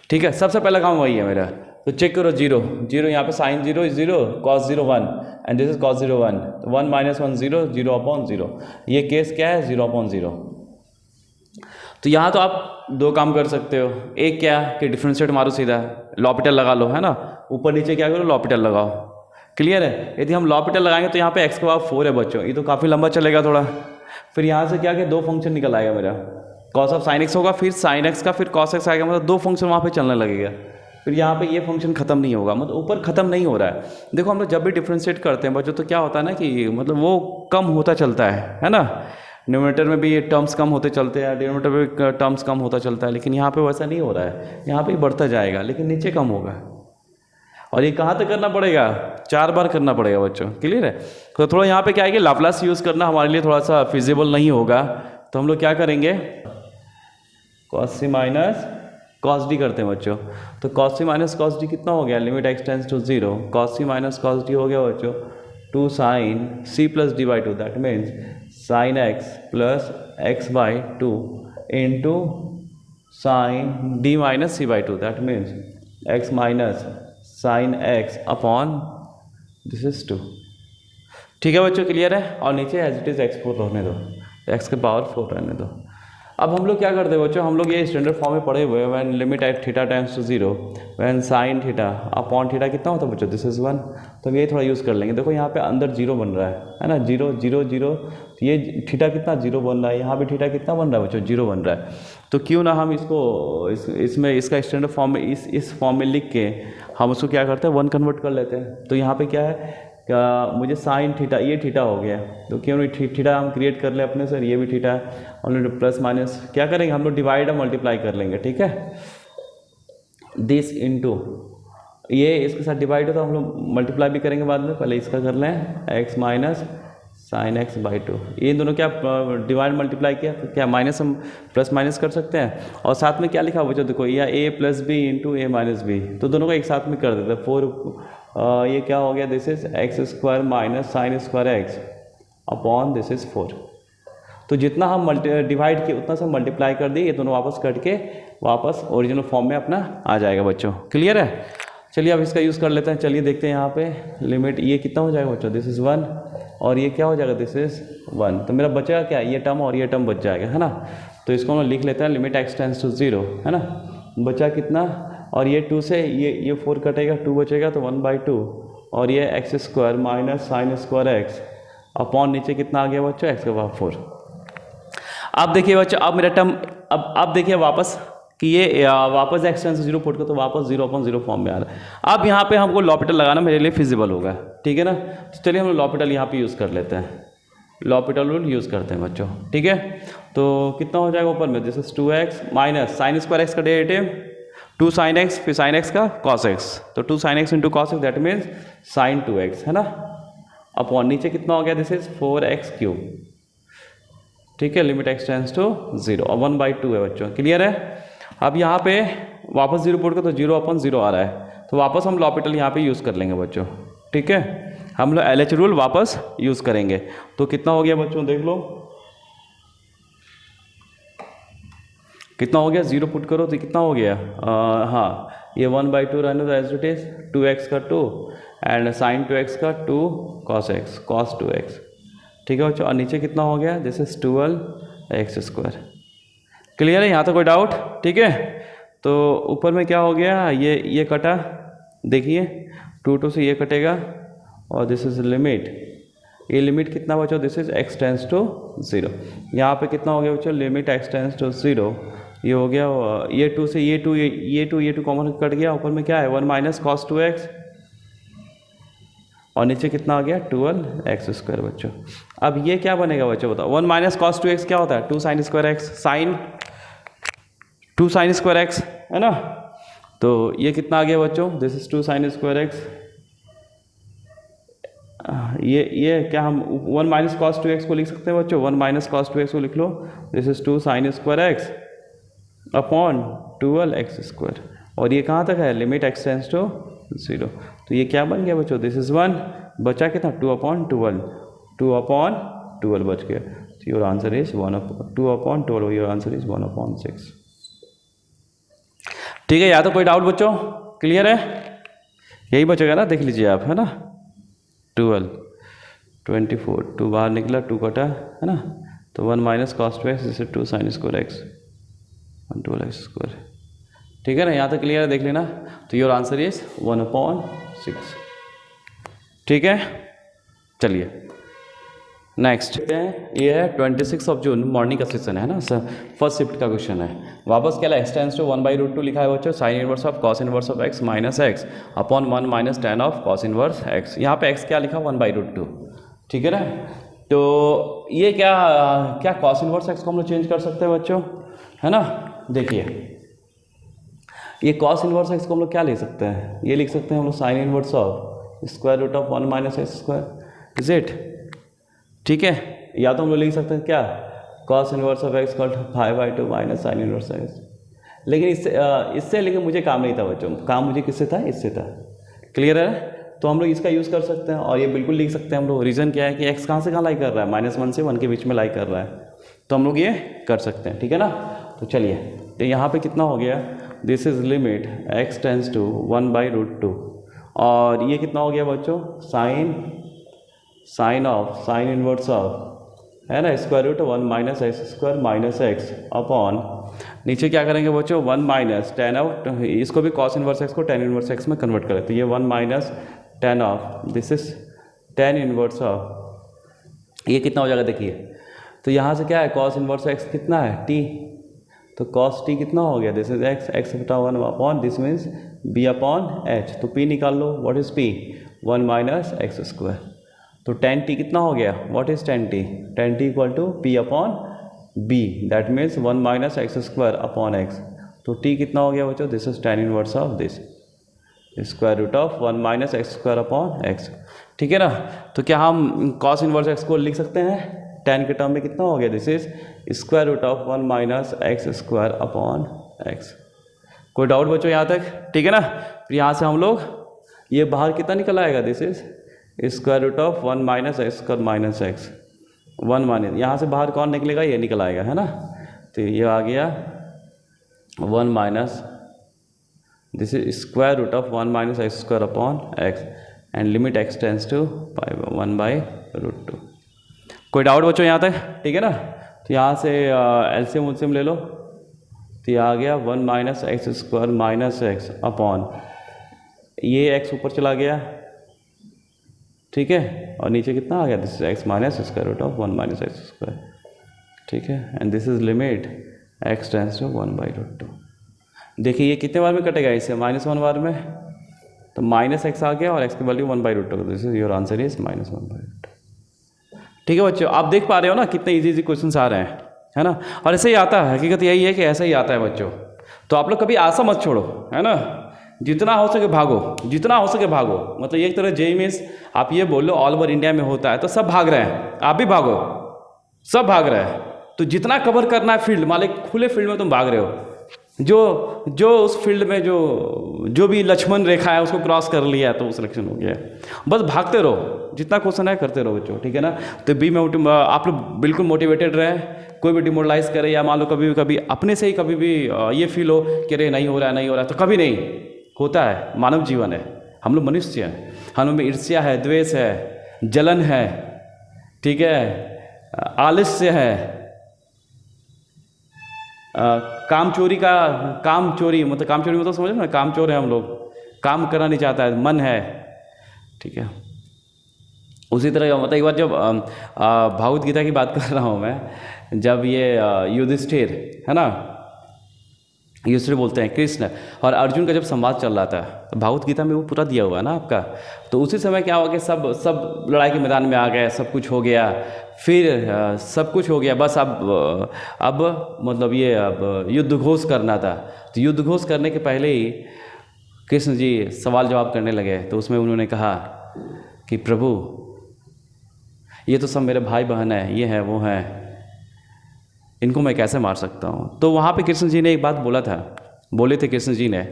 ठीक है, सबसे पहला काम वही है मेरा। तो चेक करो, 0 यहाँ पे sin 0 is 0, cos 0 1 and this is cos 0 1, 1 - 1 0, 0 upon 0। ये केस क्या है, 0 अपॉन 0। तो यहाँ तो आप 2 काम कर सकते हो, एक क्या कि डिफ्रेंशिएट मारो सीधा, लॉपिटल लगा लो, है ना, ऊपर नीचे क्या करो, लॉपिटल लगाओ। क्लियर है। यदि हम लॉपिटल लगाएंगे तो यहाँ पे x के बाद 4 है बच्चों, ये तो काफ़ी लंबा चलेगा थोड़ा। फिर यहाँ से क्या कि 2 फंक्शन निकल आएगा मेरा, cos ऑफ sin x होगा, फिर sin x का, फिर cos x आएगा, मतलब 2 फंक्शन वहाँ पे चलने लगेगा। फिर यहाँ पे ये फंक्शन खत्म नहीं होगा, मतलब ऊपर खत्म नहीं हो रहा है। देखो हम लोग जब भी डिफ्रेंशिएट करते हैं बच्चों तो क्या होता है ना कि मतलब वो कम होता चलता है ना। न्यूमरेटर में भी ये टर्म्स कम होते चलते हैं, डिनोमिनेटर में भी टर्म्स कम होता चलता है, लेकिन यहाँ पे वैसा नहीं हो रहा है, यहाँ पे बढ़ता जाएगा लेकिन नीचे कम होगा। और ये कहाँ तक करना पड़ेगा, 4 बार करना पड़ेगा बच्चों, क्लियर है। तो थोड़ा यहाँ पे क्या है कि लाप्लास यूज़ करना हमारे लिए थोड़ा सा फिजिबल नहीं होगा, तो हम लोग क्या करेंगे cos c minus cos d करते हैं बच्चों। तो cos c minus cos d कितना हो गया, limit x tends to 0, cos c minus cos d हो गया बच्चों 2 sin c plus d by 2, that means sin x plus x by 2 into sin d minus c by 2, that means x minus sin x upon this is 2। ठीक है बच्चों, क्लियर है। और नीचे एज इट इज x4 रहने दो, x के पावर 4 रहने दो। अब हम लोग क्या करते हैं बच्चों, हम लोग ये स्टैंडर्ड फॉर्म में पढ़े हुए हैं, when limit at theta tends to 0, when sine theta upon theta कितना होता है बच्चों, दिस इज 1। तो ये थोड़ा यूज़ कर लेंगे। देखो यहाँ पे अंदर 0 बन रहा है ना, 0 0 0, ये थीटा कितना 0 बन रहा है, यहाँ पे थीटा कितना बन रहा है बच्चों, 0 बन रहा है। तो क्यों ना हम इसको इसमें इसका स्टैंडर्ड फॉर्म में इस फॉर्म में लिख के हम उसको क्या करते हैं 1 कन्वर्ट कर लेते हैं। तो यहाँ पे क्या है, क्या मुझे साइन थीटा, ये थीटा हो गया, तो क्यों नहीं थीटा हम क्रिएट कर ले अपने सर, ये भी थीटा है, और प्लस माइनस क्या करेंगे हम लोग डिवाइड और मल्टीप्लाई कर लेंगे, ठीक है। दिस इनटू ये इसके साथ डिवाइड हो तो हम लोग मल्टीप्लाई भी करेंगे बाद में, पहले इसका कर लें x minus sine x by 2। ये दोनों क्या डिवाइड मल्टीप्लाई किया, तो क्या माइनस हम प्लस माइनस कर सकते हैं। और साथ में क्या लिखा हुआ बच्चों, देखो या a plus B into A minus B, तो दोनों को एक साथ में कर देते हैं 4। ये क्या हो गया, this is x square minus sign square x upon this is 4। तो जितना हम डिवाइड किए उतना से मल्टीप्लाई कर दिए, ये दोनों वापस कट के वापस ओरिजिनल फॉर्म में अपना आ जाएगा बच्चों, क्लियर है। चलिए अब इसका यूज़ कर लेते हैं। चलिए देखते हैं यहाँ पे लिमिट ये कितना हो जाएगा बच्चों, दिस इज़ 1, और ये क्या हो जाएगा, दिस इज़ 1। तो मेरा बचेगा क्या, ये टर्म और ये टर्म बच जाएगा, है ना। तो इसको हम लिख लेते हैं लिमिट एक्स टेंस टू 0, है ना। बचा कितना, और ये 2 से ये 4 कटेगा, 2 बचेगा तो 1/2, और ये x square minus sign square x upon नीचे कितना आ गया बच्चों, एक्स का पावर 4। अब देखिए बच्चों, अब मेरा टर्म अब देखिए वापस कि ये वापस एक्स टेंस टू 0 पुट कर तो वापस 0/0 फॉर्म में आ रहा है। अब यहाँ पे हमको लॉपिटल लगाना मेरे लिए फिजिबल होगा, ठीक है ना। तो चलिए हम लॉपिटल यहाँ पे यूज़ कर लेते हैं, लॉपिटल रूल यूज़ करते हैं बच्चों, ठीक है। तो कितना हो जाएगा ऊपर में, this is 2x minus sign square x का डेरिवेटिव 2 sin x, फिर sin x का cos x, तो 2 sin x into cos x that means sin 2x, है ना। अपॉन नीचे कितना हो गया, दिस इज 4x क्यूब, ठीक है। लिमिट x टेंस टू 0 और 1/2 है बच्चों, क्लियर है। अब यहाँ पे वापस 0 पुट कर तो 0/0 आ रहा है, तो वापस हम लॉपिटल यहाँ पे यूज़ कर लेंगे बच्चों, ठीक है। हम लोग LH रूल वापस यूज़ करेंगे। तो कितना हो गया बच्चों, देख लो कितना हो गया, 0 पुट करो तो कितना हो गया, हाँ ये 1/2 रहने दो एज इट इज, 2x का 2 एंड साइन 2x का 2 cos x cos 2x, ठीक है बच्चों। और नीचे कितना हो गया, this is 12x square, clear है, यहाँ तो कोई डाउट, ठीक है। तो ऊपर में क्या हो गया, ये कटा, देखिए 2 से ये कटेगा, और दिस इज लिमिट, ये लिमिट कितना बच्चों, this is x tends to 0। यहाँ पे कितना हो गया बच्चों, लिमिट x टेंस टू 0, ये हो गया, ये 2 से ये 2 कॉमन कट गया, ऊपर में क्या है 1 माइनस cos 2x, और नीचे कितना आ गया 12x स्क्वायर बच्चों। अब ये क्या बनेगा बच्चों, बताओ 1 माइनस cos 2x क्या होता है, 2 sin square x, sine 2 sin square x, है ना। तो ये कितना आ गया बच्चों, this is 2 sin square x, ये क्या हम 1 माइनस cos 2x को लिख सकते हैं बच्चों, 1 माइनस cos 2x को लिख लो, this is 2 sin square x upon 12x square, और ये कहाँ तक है, लिमिट x टेंस टू 0। तो ये क्या बन गया बच्चों, दिस इज 1, बचा कितना 2/12, 2/12 बच गया। तो your answer is 2/12, your answer is 1/6, ठीक है। या तो कोई डाउट बच्चों, क्लियर है, यही बचेगा ना, देख लीजिए आप, है ना। 12 24, 2 बाहर निकला, 2 कटा, है ना। तो 1 minus cos 2x, this is 2 sin square x 12x square, ठीक है ना। यहाँ तक क्लियर है, देख लेना। तो योर आंसर इज 1/6, ठीक है। चलिए नेक्स्ट ये है 26 ऑफ जून मॉर्निंग का सेशन है ना सर, फर्स्ट शिफ्ट का क्वेश्चन है। वापस क्या x टेंस टू 1/√2 लिखा है बच्चों, sign inverse of cos inverse of x minus x upon 1 minus tan of cos inverse x। यहाँ पे x क्या लिखा 1/√2, ठीक है ना। तो ये क्या क्या कॉस इनवर्स x को हम लोग चेंज कर सकते हैं बच्चों, है ना। देखिए ये कॉस इनवर्स x को हम लोग क्या लिख सकते हैं, ये लिख सकते हैं हम लोग sine inverse of square root of 1 minus x square, is it, ठीक है। या तो हम लोग लिख सकते हैं क्या cos inverse of x equal to 5/2 minus sine inverse x। लेकिन इससे लेकिन मुझे काम नहीं था बच्चों, काम मुझे किससे था, इससे था, क्लियर है। तो हम लोग इसका यूज़ कर सकते हैं और ये बिल्कुल लिख सकते हैं हम लोग। रीज़न क्या है कि x कहाँ से कहाँ लाई कर रहा है, -1 से 1 के बीच में लाई कर रहा है, तो हम लोग ये कर सकते हैं, ठीक है ना। तो चलिए, तो यहाँ पे कितना हो गया, this is limit x tends to 1/√2 और ये कितना हो गया बच्चों, sine of sine inverse of है ना square root 1 minus x square minus x upon नीचे क्या करेंगे बच्चों 1 माइनस tan ऑफ, इसको भी कॉस इनवर्स एक्स को tan इनवर्स एक्स में कन्वर्ट करें, तो ये 1 minus tan of this is tan inverse of, ये कितना हो जाएगा देखिए। तो यहाँ से क्या है कॉस इनवर्स एक्स कितना है t, तो कॉस t कितना हो गया, दिस इज x बटा 1 upon this means b upon h। तो p निकाल लो, what is p 1 minus x square. तो tan t कितना हो गया, what is tan t, tan t equal to p upon b, that means 1 minus x square upon x। तो t कितना हो गया बच्चों, this is tan inverse of this square root of 1 minus x square upon x, ठीक है ना। तो क्या हम कॉस इनवर्स x को लिख सकते हैं, tan के टर्म में कितना हो गया, this is square root of 1 minus x square upon x। कोई डाउट बच्चों यहाँ तक, ठीक है ना। फिर यहाँ से हम लोग ये बाहर कितना निकल आएगा, this is square root of 1 minus x square minus x, 1 minus यहाँ से बाहर कौन निकलेगा, ये निकल आएगा, है ना। तो ये आ गया 1 minus this is square root of 1 minus x square upon x and limit x tends to 1/√2। कोई डाउट बच्चों यहाँ तक, ठीक है ना। तो यहाँ से एलसीएम उलसीएम ले लो, तो ये आ गया 1 minus x square minus x upon ये x ऊपर चला गया, ठीक है, और नीचे कितना आ गया, this is x minus square root of 1 minus x square, ठीक है, and this is limit x tends to 1/√2। देखिए ये कितने बार में कटेगा, इसे -1 बार में, तो माइनस एक्स आ गया और x की value 1/√2, this is your answer is -1/√2, ठीक है बच्चों। आप देख पा रहे हो ना कितने इजी क्वेश्चन आ रहे हैं, है ना। और ऐसे ही आता है, हकीकत यही है कि ऐसा ही आता है बच्चों। तो आप लोग कभी आशा मत छोड़ो, है ना, जितना हो सके भागो, जितना हो सके भागो। मतलब एक तरह जेईई में आप ये बोल लो ऑल ओवर इंडिया में होता है तो सब भाग रहे हैं, आप भी भागो, सब भाग रहे हैं। तो जितना कवर करना है फील्ड, मान लो खुले फील्ड में तुम भाग रहे हो, जो उस फील्ड में जो भी लक्ष्मण रेखा है उसको क्रॉस कर लिया तो सिलेक्शन हो गया। बस भागते रहो, जितना क्वेश्चन है करते रहो बच्चों, ठीक है ना। तो आप लोग बिल्कुल मोटिवेटेड रहे, कोई भी डिमोरलाइज करे या मान लो कभी कभी अपने से ही कभी भी ये फील हो कि अरे नहीं हो रहा है, तो कभी नहीं होता है। मानव जीवन है, हम लोग मनुष्य हैं, हम लोग में ईर्ष्या है, द्वेष है, जलन है, ठीक है, आलस्य है, काम चोरी मतलब समझो ना, काम चोर है हम लोग, काम करना नहीं चाहता है, मन है, ठीक है। उसी तरह मतलब एक बार जब भागवत गीता की बात कर रहा हूँ मैं, जब ये युधिष्ठिर है ना, युधिष्ठिर बोलते हैं कृष्ण और अर्जुन का जब संवाद चल रहा था, तो भागवत गीता में वो पूरा दिया हुआ है ना आपका। तो उसी समय क्या हुआ कि सब लड़ाई के मैदान में आ गए, सब कुछ हो गया, फिर सब कुछ हो गया, बस अब मतलब ये अब युद्ध घोष करना था। तो युद्ध घोष करने के पहले ही कृष्ण जी सवाल जवाब करने लगे। तो उसमें उन्होंने कहा कि प्रभु ये तो सब मेरे भाई बहन हैं, ये हैं वो हैं, इनको मैं कैसे मार सकता हूँ। तो वहाँ पे कृष्ण जी ने एक बात बोले थे कृष्ण जी ने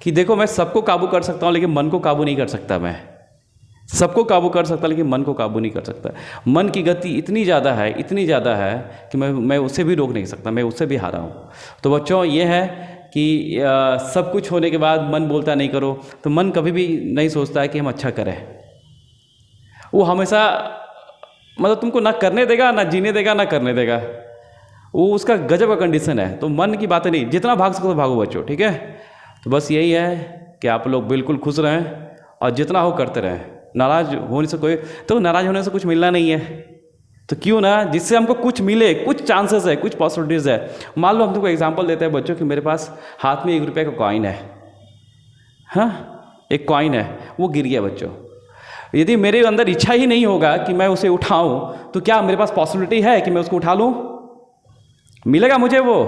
कि देखो मैं सबको काबू कर सकता हूँ लेकिन मन को काबू नहीं कर सकता। मैं सबको काबू कर सकता लेकिन मन को काबू नहीं कर सकता। मन की गति इतनी ज़्यादा है कि मैं उसे भी रोक नहीं सकता, मैं उससे भी हारा हूँ। तो बच्चों ये है कि सब कुछ होने के बाद मन बोलता नहीं करो, तो मन कभी भी नहीं सोचता है कि हम अच्छा करें। वो हमेशा मतलब तुमको ना करने देगा, ना जीने देगा, ना करने देगा। वो उसका गजब का कंडीशन है। तो मन की बातें नहीं, जितना भाग सको तो भागो बच्चों, ठीक है। तो बस यही है कि आप लोग बिल्कुल खुश रहें और जितना हो करते रहें। नाराज़ होने से नाराज़ होने से कुछ मिलना नहीं है, तो क्यों ना, जिससे हमको कुछ मिले, कुछ चांसेस है, कुछ पॉसिबिलिटीज़ है। मान लो हम तुमको एग्जांपल देते हैं बच्चों कि मेरे पास हाथ में 1 रुपये का कॉइन है, हाँ, एक कॉइन है, वो गिर गया बच्चों। यदि मेरे अंदर इच्छा ही नहीं होगा कि मैं उसे उठाऊं, तो क्या मेरे पास पॉसिबिलिटी है कि मैं उसको उठा लूं? मिलेगा मुझे वो?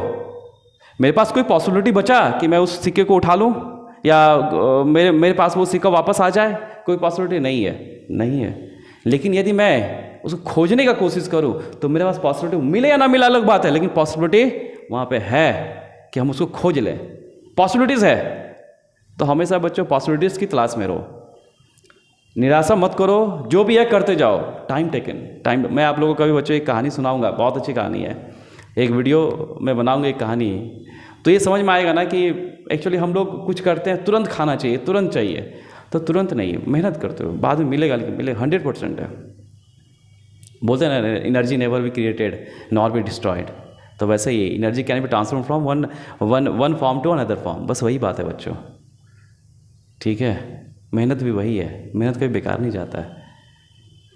मेरे पास कोई पॉसिबिलिटी बचा कि मैं उस सिक्के को उठा लूं, या मेरे पास वो सिक्का वापस आ जाए? कोई पॉसिबिलिटी नहीं है, नहीं है। लेकिन यदि मैं उसको खोजने का कोशिश करूं तो मेरे पास पॉसिबिलिटी, मिले या ना मिले अलग बात है, लेकिन पॉसिबिलिटी वहाँ पे है कि हम उसको खोज लें, पॉसिबिलिटीज़ है। तो हमेशा बच्चों पॉसिबिलिटीज़ की तलाश में रहो, निराशा मत करो, जो भी है करते जाओ। Time taken, time. मैं आप लोगों को कभी बच्चों एक कहानी सुनाऊंगा, बहुत अच्छी कहानी है, एक वीडियो में बनाऊंगा एक कहानी, तो ये समझ में आएगा ना कि एक्चुअली हम लोग कुछ करते हैं तुरंत खाना चाहिए, तुरंत चाहिए, तो तुरंत नहीं, मेहनत करते हो, बाद में मिलेगा, लेकिन मिलेगा 100% है। बोलते हैं ना, energy never be created nor be destroyed. तो वैसे ही energy can be transform from one form to another form, बस वही बात है बच्चों, ठीक है। मेहनत भी वही है, मेहनत कभी बेकार नहीं जाता है।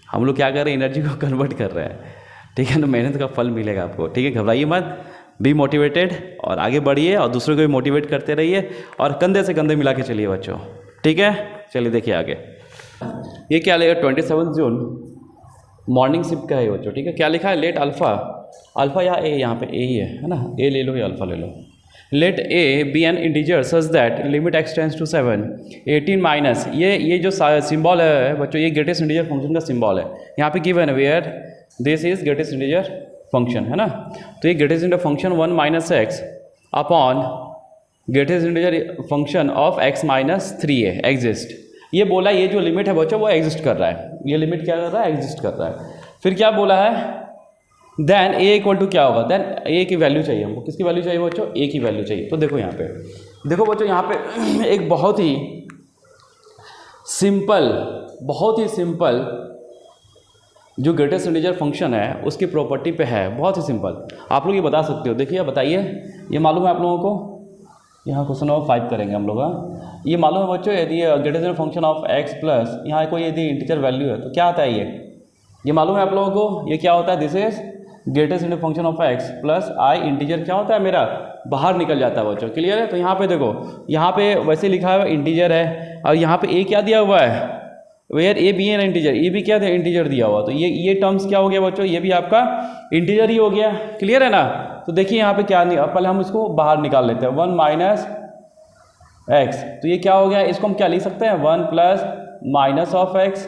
हम लोग क्या कर रहे हैं, एनर्जी को कन्वर्ट कर रहे हैं, ठीक है ना। मेहनत का फल मिलेगा आपको, ठीक है। घबराइए मत, बी मोटिवेटेड और आगे बढ़िए और दूसरों को भी मोटिवेट करते रहिए और कंधे से कंधे मिला के चलिए बच्चों, ठीक है। चलिए देखिए आगे, ये क्या लिखा, 27 जून मॉर्निंग शिफ्ट का है बच्चों, ठीक है। क्या लिखा है, लेट अल्फ़ा, अल्फ़ा या ए, यहाँ पे ए ही है ना, ए ले लो या अल्फ़ा ले लो। Let a B N integer such that limit x tends to 7, 18 minus, ये जो सिंबल है बच्चों, ये ग्रेटेस्ट इंटीजर फंक्शन का सिंबल है। यहाँ पे गिवन है where this is greatest integer function, है ना। तो ये greatest integer function 1 minus x upon greatest integer function of x minus 3 है, एग्जिस्ट। ये बोला, ये जो लिमिट है बच्चों वो एग्जिस्ट कर रहा है, ये लिमिट क्या कर रहा है, एग्जिस्ट कर रहा है। फिर क्या बोला है, देन ए इक्वल टू क्या होगा, देन ए की वैल्यू चाहिए हमको। किसकी वैल्यू चाहिए बच्चों, ए की वैल्यू चाहिए। तो देखो यहाँ पे, देखो बच्चों यहाँ पे एक बहुत ही सिंपल जो ग्रेटेस्ट इंटीजर फंक्शन है उसकी प्रॉपर्टी पे है, बहुत ही सिंपल। आप लोग ये बता सकते हो, देखिए बताइए, ये मालूम है आप लोगों को, यहाँ क्वेश्चन नंबर 5 करेंगे हम लोग। ये मालूम है बच्चों, यदि greatest integer function of x plus यहाँ कोई यदि इंटीजर वैल्यू है तो क्या आता है, ये मालूम है आप लोगों को, ये क्या होता है, this is greatest integer function of x plus I, integer क्या होता है मेरा, बाहर निकल जाता है बच्चों, क्लियर है। तो यहाँ पे देखो, यहाँ पे वैसे लिखा है इंटीजर है, और यहाँ पे ए क्या दिया हुआ है, where a B N integer, ये भी क्या था, इंटीजर दिया हुआ। तो ये टर्म्स क्या हो गया बच्चों, ये भी आपका इंटीजर ही हो गया, क्लियर है ना। तो देखिए यहाँ पे क्या, पहले हम इसको बाहर निकाल लेते हैं, 1 माइनस एक्स, तो ये क्या हो गया, इसको हम क्या लिख सकते हैं, 1 प्लस माइनस ऑफ एक्स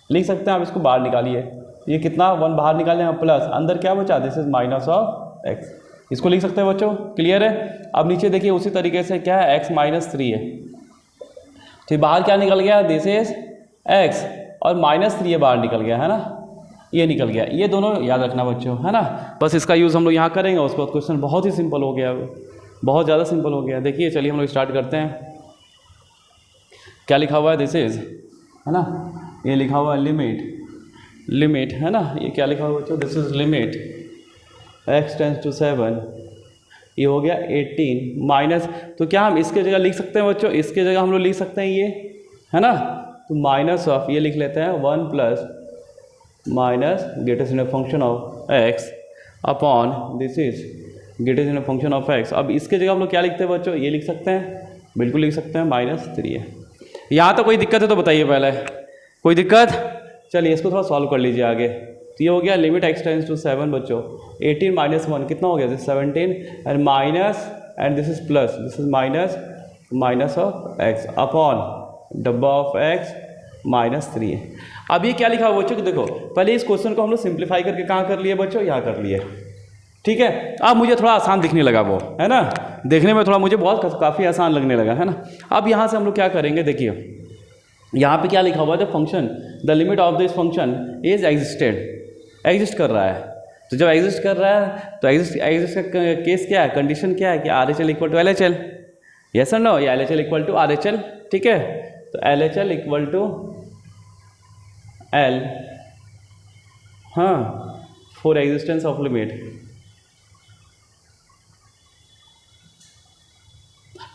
लिख सकते हैं। आप इसको बाहर निकालिए, ये कितना, 1 बाहर निकालें हम, प्लस अंदर क्या बचा, this is minus of x, इसको लिख सकते हैं बच्चों, क्लियर है। अब नीचे देखिए उसी तरीके से क्या है, x माइनस 3 है, तो बाहर क्या निकल गया, दिस इज x, और -3 बाहर निकल गया, है ना, ये निकल गया। ये दोनों याद रखना बच्चों, है ना। बस इसका यूज़ हम लोग यहाँ करेंगे, उसके बाद क्वेश्चन बहुत ही सिंपल हो गया, बहुत ज़्यादा सिंपल हो गया। देखिए चलिए हम लोग स्टार्ट करते हैं। क्या लिखा हुआ है, दिस इज, है ना, ये लिखा हुआ है लिमिट, है ना, ये क्या लिखा हुआ बच्चों, this is limit x tends to 7, ये हो गया 18 माइनस, तो क्या हम इसके जगह लिख सकते हैं बच्चों, इसके जगह हम लोग लिख सकते हैं ये, है ना, तो माइनस ऑफ, ये लिख लेते हैं 1 plus minus greatest integer function of x upon this is greatest integer function of x। अब इसके जगह हम लोग क्या लिखते हैं बच्चों, ये लिख सकते हैं, बिल्कुल लिख सकते हैं, -3 है। यहाँ तो कोई दिक्कत है तो बताइए पहले, कोई दिक्कत, चलिए इसको थोड़ा सॉल्व कर लीजिए आगे। तो ये हो गया लिमिट x टेंड्स टू 7 बच्चों, 18 माइनस 1 कितना हो गया, this 17 and minus, and this is plus, this is minus of x upon डब्बा ऑफ x -3 है। अब ये क्या लिखा हुआ बच्चों कि देखो, पहले इस क्वेश्चन को हम लोग सिंप्लीफाई करके कहाँ कर लिए बच्चों, यहाँ कर लिए, ठीक है। अब मुझे थोड़ा आसान दिखने लगा वो, है ना, देखने में थोड़ा मुझे बहुत काफ़ी आसान लगने लगा, है ना। अब यहाँ से हम लोग क्या करेंगे, देखिए यहाँ पे क्या लिखा हुआ है, the function, the limit of this function is exist कर रहा है। तो जब एग्जिस्ट कर रहा है तो एग्जिस्ट का केस क्या है, कंडीशन क्या है कि RHL equal to LHL, yes और नो, या LHL इक्वल टू RHL, ठीक है। तो LHL इक्वल टू L, हाँ, फॉर एग्जिस्टेंस ऑफ लिमिट।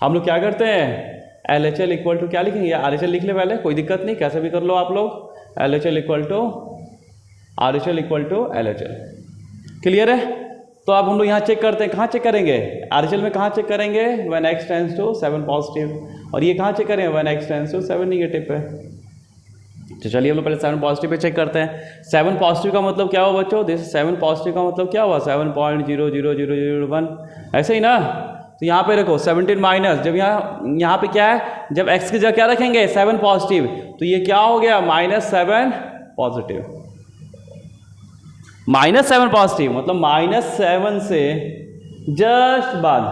हम लोग क्या करते हैं, LHL इक्वल टू क्या लिखेंगे, या RHL लिख ले पहले, कोई दिक्कत नहीं, कैसे भी कर लो आप लोग। LHL equal to R H L equal to L H L. Clear है? तो अब हम लोग यहाँ चेक करते हैं, कहाँ चेक करेंगे? आर एच एल में कहाँ चेक करेंगे? When x tends to 7 positive. और ये कहाँ चेक करेंगे? When x tends to 7 negative पे। तो चलिए हम लोग पहले 7 पॉजिटिव पे चेक करते हैं। 7 पॉजिटिव का मतलब क्या हुआ बच्चों? दिस 7 पॉजिटिव का मतलब क्या हुआ? 7.00001, ऐसे ही ना। तो यहाँ पे रखो 17 माइनस, जब यहाँ पे क्या है, जब x की जगह क्या रखेंगे? 7 पॉजिटिव, तो ये क्या हो गया? -7 पॉजिटिव। -7 पॉजिटिव मतलब -7 से जस्ट बाद,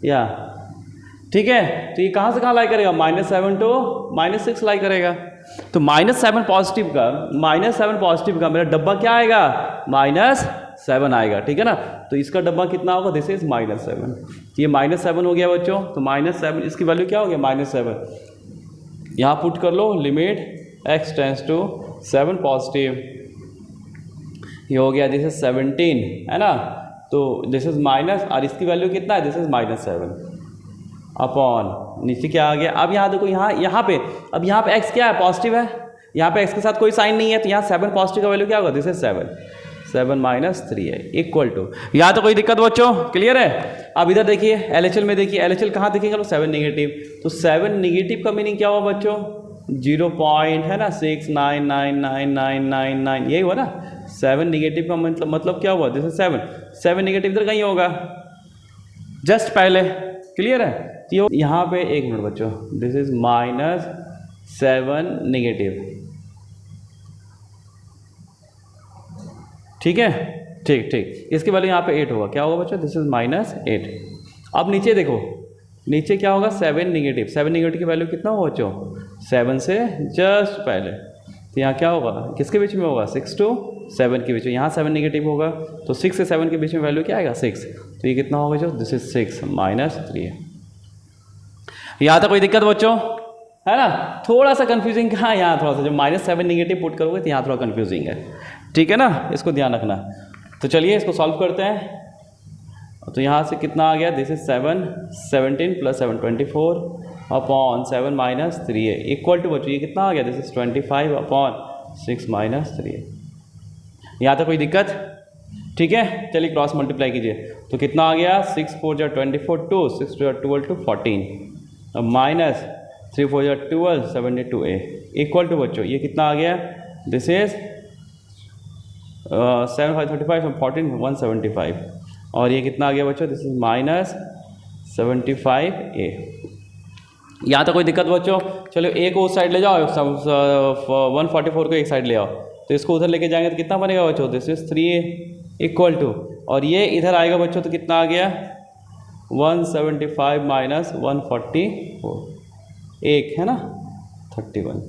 या ठीक है। तो ये कहाँ से कहाँ लाई करेगा? -7 टू -6 लाई करेगा। तो -7 पॉजिटिव का मेरा डब्बा क्या आएगा? -7 आएगा, ठीक है ना। तो इसका डब्बा कितना होगा? This is -7। ये -7 हो गया बच्चों। तो -7 इसकी वैल्यू क्या हो गया? -7। यहाँ पुट कर लो limit x tends to 7 positive, ये हो गया दिस इज 17, है ना। तो दिस इज माइनस, और इसकी वैल्यू कितना है? दिस इज -7 अपॉन नीचे क्या आ गया? अब यहाँ देखो, यहाँ पे अब यहाँ पे x क्या है? पॉजिटिव है। यहाँ पे x के साथ कोई साइन नहीं है, तो यहाँ 7 पॉजिटिव का वैल्यू क्या होगा? दिस इज 7 माइनस 3 है इक्वल टू, यहाँ तो कोई दिक्कत बच्चों? क्लियर है? अब इधर देखिए LHL में, देखिए LHL कहाँ दिखेगा? 7 निगेटिव। तो 7 निगेटिव का मीनिंग क्या हुआ बच्चों? 0 पॉइंट, है ना, 6999999, यही हुआ ना। 7 निगेटिव का मतलब क्या हुआ? दिस इज 7 निगेटिव इधर कहीं होगा, जस्ट पहले। क्लियर है? तो यहाँ पे एक मिनट बच्चों, दिस इज -7 निगेटिव, ठीक है, ठीक। इसके वैल्यू यहाँ पे 8 होगा। क्या होगा बच्चों? This is -8। अब नीचे देखो, नीचे क्या होगा? 7 निगेटिव। 7 निगेटिव की वैल्यू कितना होगा बच्चों? 7 से जस्ट पहले। तो यहाँ क्या होगा? किसके बीच में होगा? 6 to 7 के बीच में। यहाँ 7 निगेटिव होगा, तो 6 से 7 के बीच में वैल्यू क्या आएगा? 6। तो ये कितना होगा जो? दिस इज 6 माइनस 3 है। यहाँ तक कोई दिक्कत बच्चों? है ना। थोड़ा सा कंफ्यूजिंग कहाँ? यहाँ थोड़ा सा, जब -7 निगेटिव पुट करोगे तो यहाँ थोड़ा कंफ्यूजिंग है, ठीक है ना, इसको ध्यान रखना। तो चलिए इसको सॉल्व करते हैं। तो यहाँ से कितना आ गया? दिस इज 17 + 7 24 अपॉन 7 माइनस 3 है इक्वल टू बच्चों ये कितना आ गया? दिस इज 25 अपॉन 6 माइनस 3 है। यहाँ तक कोई दिक्कत? ठीक है, चलिए क्रॉस मल्टीप्लाई कीजिए। तो कितना आ गया? 6 4 × 24 2, 6 2 12 2 14, अब माइनस 3 4 × 12 72a इक्वल टू बच्चों ये कितना आ गया? दिस इज 7 5 35 14 175, और ये कितना आ गया बच्चों? This is -75a। यहाँ तक कोई दिक्कत बच्चों? चलो a को उस साइड ले जाओ, 144 को एक साइड ले आओ, तो इसको उधर लेके जाएंगे तो कितना बनेगा बच्चों? This is 3a equal to, और ये इधर आएगा बच्चों तो कितना आ गया? 175 माइनस 144, एक है ना 31।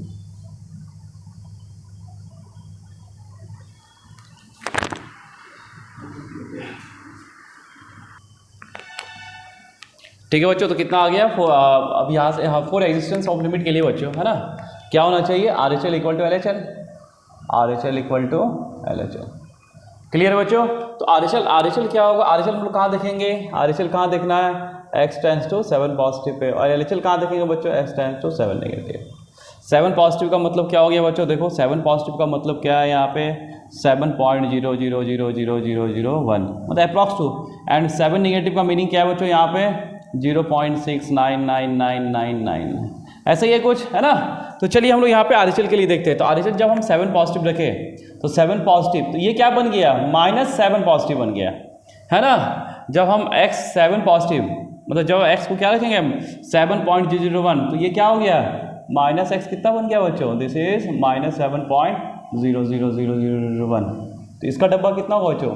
ठीक है बच्चों, तो कितना आ गया? अब यहाँ से फॉर एग्जिस्टेंस ऑफ लिमिट के लिए बच्चों, है ना, क्या होना चाहिए? RHL equal to LHL, RHL equal to LHL। Clear है बच्चों? तो RHL क्या होगा? RHL हम लोग कहाँ देखेंगे? RHL कहाँ देखना है? x tends to 7 positive pay, और LHL कहाँ देखेंगे बच्चों? x tends to 7 negative. 7 positive का मतलब क्या हो गया बच्चों? देखो 7 पॉजिटिव का मतलब क्या है? यहाँ पे 7.0000001 मतलब अप्रॉक्स टू, एंड 7 नेगेटिव का मीनिंग क्या है बच्चों? यहाँ पे 0.699999, ऐसा ही है कुछ, है ना। तो चलिए हम लोग यहाँ पे RHL के लिए देखते हैं। तो RHL जब हम 7 पॉजिटिव रखें तो 7 पॉजिटिव, तो ये क्या बन गया? -7 पॉजिटिव बन गया, है ना। जब हम x 7 पॉजिटिव, मतलब जब x को क्या रखेंगे हम? 7.001, तो ये क्या हो गया? -x कितना बन गया बच्चों? This is -7.00001। तो इसका डब्बा कितना होगा बच्चों?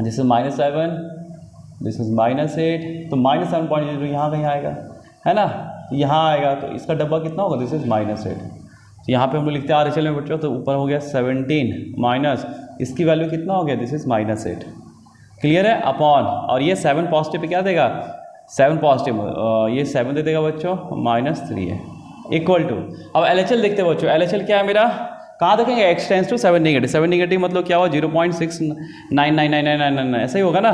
दिस इज -7, दिस इज -8, तो -7.0 यहाँ कहीं आएगा, है ना, यहाँ आएगा, तो इसका डब्बा कितना होगा? This is -8। तो यहाँ पे हम लोग लिखते हैं RHL में बच्चों, तो ऊपर हो गया 17 माइनस इसकी वैल्यू कितना हो गया? This is -8। क्लियर है? अपॉन, और ये 7 पॉजिटिव पे क्या देगा? 7 पॉजिटिव, ये 7 दे देगा बच्चों, -3 है इक्वल टू। अब LHL देखते हैं बच्चों। LHL क्या है मेरा? कहाँ देखेंगे? x tends to 7 negative. 7 negative मतलब क्या हुआ? 0.699999, ऐसा ही होगा ना।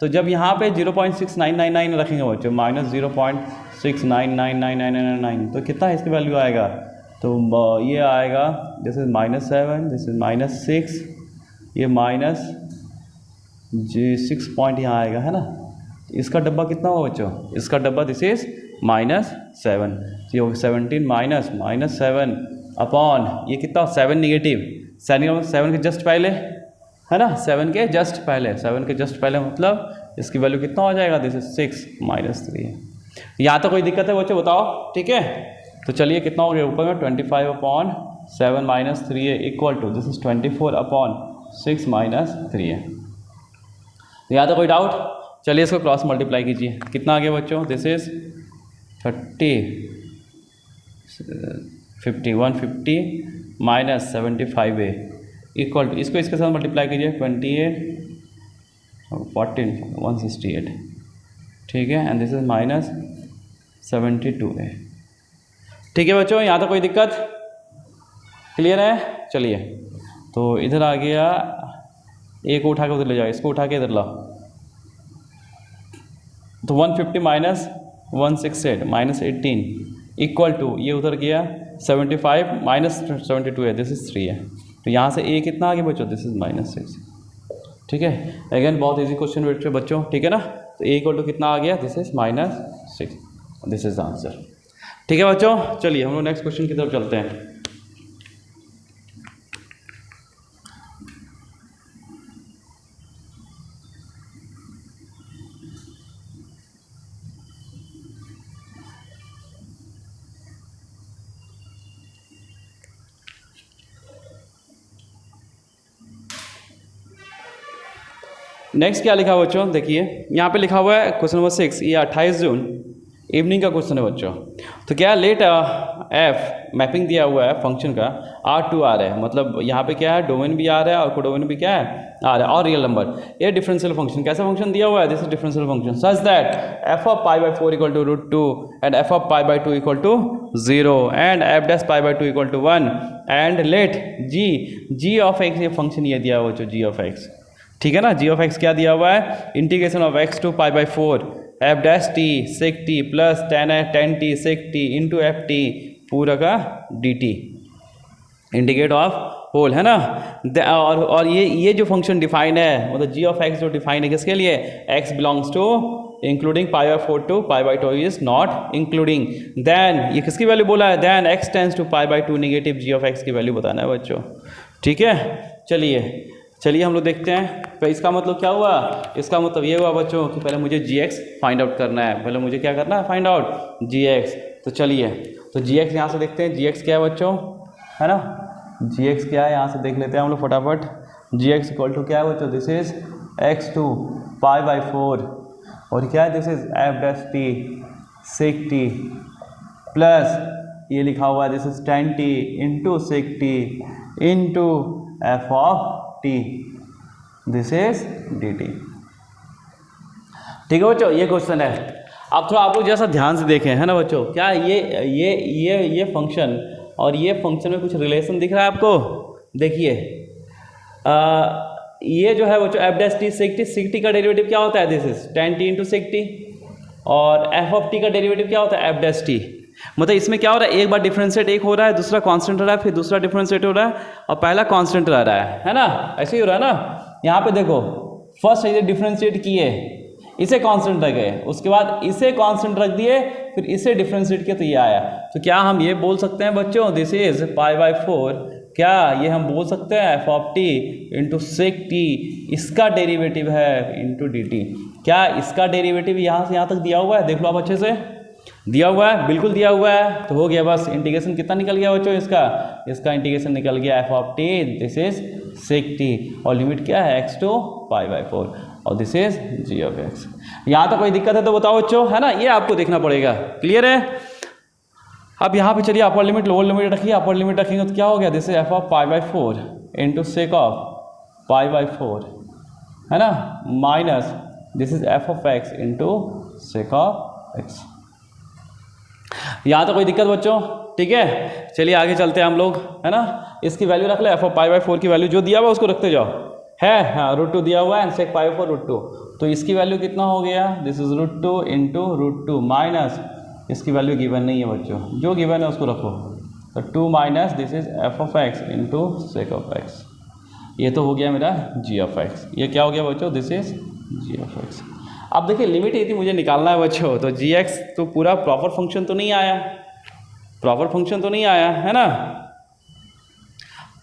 तो जब यहाँ पे 0.6999 रखेंगे बच्चों, -0.699999, तो कितना इसकी वैल्यू आएगा? तो ये आएगा दिस इज -7, दिस इज -6, ये -6 पॉइंट यहाँ आएगा, है ना। इसका डब्बा कितना होगा बच्चों, इसका डब्बा दिस इज -7, ये होगा 17 -7 अपॉन ये कितना 7 नेगेटिव, 7 के जस्ट पहले, है ना, 7 के जस्ट पहले मतलब इसकी वैल्यू कितना हो जाएगा, दिस इज 6 -3। यहाँ तो कोई दिक्कत है बच्चों बताओ, ठीक है। तो चलिए कितना हो गया ऊपर में 25 अपॉन 7 -3 है equal to this is 24 upon 6 -3 है। यहाँ तो कोई डाउट, चलिए इसको क्रॉस मल्टीप्लाई कीजिए, कितना आ गया बच्चों, दिस इज 150 -75 इक्वल टू, इसको इसके साथ मल्टीप्लाई कीजिए 28 14 168, ठीक है, एंड दिस इज -72 है। ठीक है बच्चों, यहाँ तो कोई दिक्कत, क्लियर है। चलिए तो इधर आ गया, एक को उठा के उधर ले जाओ, इसको उठा के इधर लाओ, तो 150 -168 -18 इक्वल टू ये उधर गया 75 -72 है, दिस इज 3 है। तो यहाँ से ए कितना आ गया बच्चों, दिस इज -6, ठीक है। अगेन बहुत इजी क्वेश्चन बेटे बच्चों, ठीक है ना। तो ए इक्वल टू कितना आ गया, this is -6, this is answer, ठीक है बच्चों। चलिए हम लोग नेक्स्ट क्वेश्चन की तरफ चलते हैं। नेक्स्ट क्या लिखा हुआ बच्चों, देखिए यहाँ पे लिखा हुआ है क्वेश्चन नंबर 6, ये 28 जून इवनिंग का क्वेश्चन है बच्चों। तो क्या लेट एफ मैपिंग दिया हुआ है फंक्शन का R2R है, मतलब यहाँ पे क्या है, डोमेन भी आ रहा है और कोडोमेन भी क्या है आ रहा है, और रियल नंबर। ये डिफरेंशियल फंक्शन, कैसा फंक्शन दिया हुआ है, this is differential function such that f of π/4 equal to √2 and f of π/2 equal to 0 and f dash π/2 equal to 1 and let g of x, ये फंक्शन ये दिया हुआ है g ऑफ x, ठीक है ना। g ऑफ x क्या दिया हुआ है, integration of x to π/4 f dash t sec t plus tan t sec t into f t पूरा का dt, इंटीग्रेट ऑफ होल, है ना। और ये जो फंक्शन डिफाइन है, मतलब g ऑफ x जो डिफाइन है किसके लिए, x belongs to including π/4 to π/2 is not including, then ये किसकी वैल्यू बोला है, then x tends to π/2 negative g of x की वैल्यू बताना है बच्चों, ठीक है। चलिए हम लोग देखते हैं, तो इसका मतलब क्या हुआ, इसका मतलब ये हुआ बच्चों कि पहले मुझे gx फाइंड आउट करना है, पहले मुझे क्या करना है, फाइंड आउट gx। तो चलिए तो gx यहाँ से देखते हैं, gx क्या है बच्चों, है ना, gx क्या है यहाँ से देख लेते हैं हम लोग फटाफट। gx इक्वल टू क्या है बच्चों, दिस इज x टू π/4 और क्या है, this is f dash t sec t plus ये लिखा हुआ है this is tan t into sec t into f of t, this is dt, ठीक है बच्चों। ये क्वेश्चन है। अब थोड़ा आप लोग जैसा ध्यान से देखें, है ना बच्चों, क्या ये फंक्शन और ये फंक्शन में कुछ रिलेशन दिख रहा है आपको, देखिए ये जो है बच्चों f dash t sec t का डेरिवेटिव क्या होता है, this is tan t into sec t, और f ऑफ t का डेरिवेटिव क्या होता है, f डैश t। मतलब इसमें क्या हो रहा है, एक बार डिफरेंशिएट एक हो रहा है, दूसरा कांस्टेंट रह रहा है, फिर दूसरा डिफरेंशिएट हो रहा है और पहला कांस्टेंट रह रहा है ना, ऐसे ही हो रहा है ना। यहाँ पे देखो फर्स्ट इसे डिफरेंशिएट किए, इसे कांस्टेंट रख गए, उसके बाद इसे कांस्टेंट रख दिए, फिर इसे डिफरेंशिएट किया तो ये आया। तो क्या हम ये बोल सकते हैं बच्चों, दिस इज π/4, क्या ये हम बोल सकते हैं f of t into sec t इसका डेरिवेटिव है इंटू dt। क्या इसका डेरिवेटिव यहाँ से यहाँ तक दिया हुआ है, देख लो आप अच्छे से, दिया हुआ है, बिल्कुल दिया हुआ है। तो हो गया बस, इंटीग्रेशन कितना निकल गया बच्चों, इसका इंटीग्रेशन निकल गया f of t, this is sec t, और लिमिट क्या है x टू π/4 और this is g of x। यहाँ तक कोई दिक्कत है तो बताओ बच्चों, है ना, ये आपको देखना पड़ेगा, क्लियर है। अब यहाँ पे चलिए अपर लिमिट लोअर लिमिट रखिए, अपर लिमिट रखेंगे तो क्या हो गया, this is f of π/4 into sec of π/4, है ना, minus this is f of x into sec of x। यहाँ तो कोई दिक्कत बच्चों, ठीक है। चलिए आगे चलते हैं हम लोग, है ना। इसकी वैल्यू रख ले, f ऑफ π/4 की वैल्यू जो दिया हुआ उसको रखते जाओ, है हाँ √2 दिया हुआ है एंड सेक π/4 √2, तो इसकी वैल्यू कितना हो गया, दिस इज √2 इंटू √2 माइनस इसकी वैल्यू गिवन नहीं है बच्चों, जो गिवन है उसको रखो, तो 2 minus this is f of x into sec of x. ये तो हो गया मेरा जी ऑफ एक्स। ये क्या हो गया बच्चों? This is g of x. अब देखिए लिमिट ये थी मुझे निकालना है बच्चों, तो जी एक्स तो पूरा प्रॉपर फंक्शन तो नहीं आया, प्रॉपर फंक्शन तो नहीं आया है ना।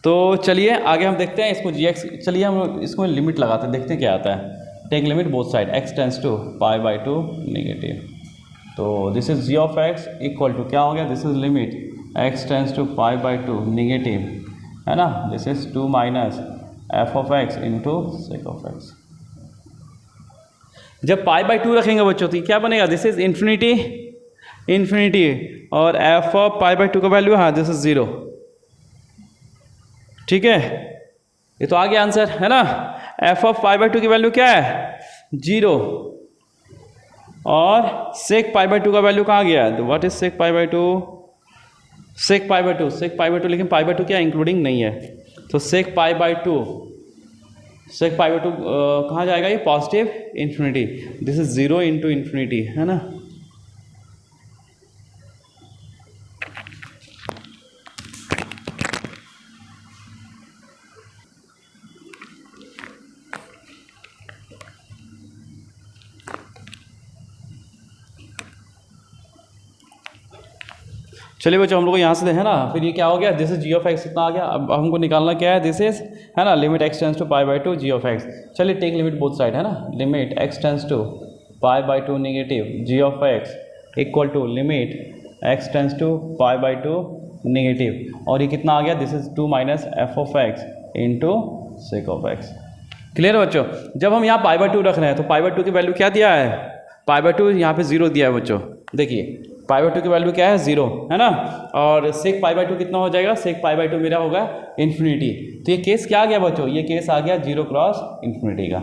तो चलिए आगे हम देखते हैं इसको जी एक्स, चलिए हम इसको लिमिट लगाते हैं, देखते हैं क्या आता है। Take limit both side x tends to pi by two negative, तो this is g of x equal to क्या हो गया? This is limit x tends to pi by two negative, है ना। This is 2 minus f of x into sec of x. जब पाई बाई टू रखेंगे बच्चों तो क्या बनेगा? दिस इज इन्फिनिटी, इन्फिनिटी, और f of pi by two का वैल्यू, हाँ दिस इज 0। ठीक है, ये तो आ गया आंसर, है ना। F of pi by two की वैल्यू क्या है? 0, और सेक पाई बाई टू का वैल्यू कहाँ गया? What is sec pi by two? Sec pi by two, sec pi by two, लेकिन पाई बाई टू क्या इंक्लूडिंग नहीं है, तो sec pi by two, sec pi by two कहाँ जाएगा? ये positive infinity, this is 0 into infinity, है ना। चलिए बच्चों हम लोग यहाँ से है ना, फिर ये क्या हो गया? This is g of x कितना आ गया? अब हमको निकालना क्या है? दिस इज, है ना, limit x tends to pi by two g of x. चलिए टेक लिमिट बोथ साइड, है ना, limit x tends to pi by two negative g of x equal to limit x tends to pi by two negative, और ये कितना आ गया? This is 2 minus f of x into sec of x. Clear है बच्चों? जब हम यहाँ पाई बाई टू रख रहे हैं तो पाई बाई टू की वैल्यू क्या दिया है? पाई बाई टू यहाँ पे 0 दिया है बच्चों, देखिए पाई बाई टू की वैल्यू क्या है? 0, है ना। और सेक पाई बाई टू कितना हो जाएगा? सेक पाई बाई टू मेरा होगा इन्फिनिटी। तो ये केस क्या आ गया बच्चों? ये केस आ गया 0 क्रॉस इन्फिनिटी का,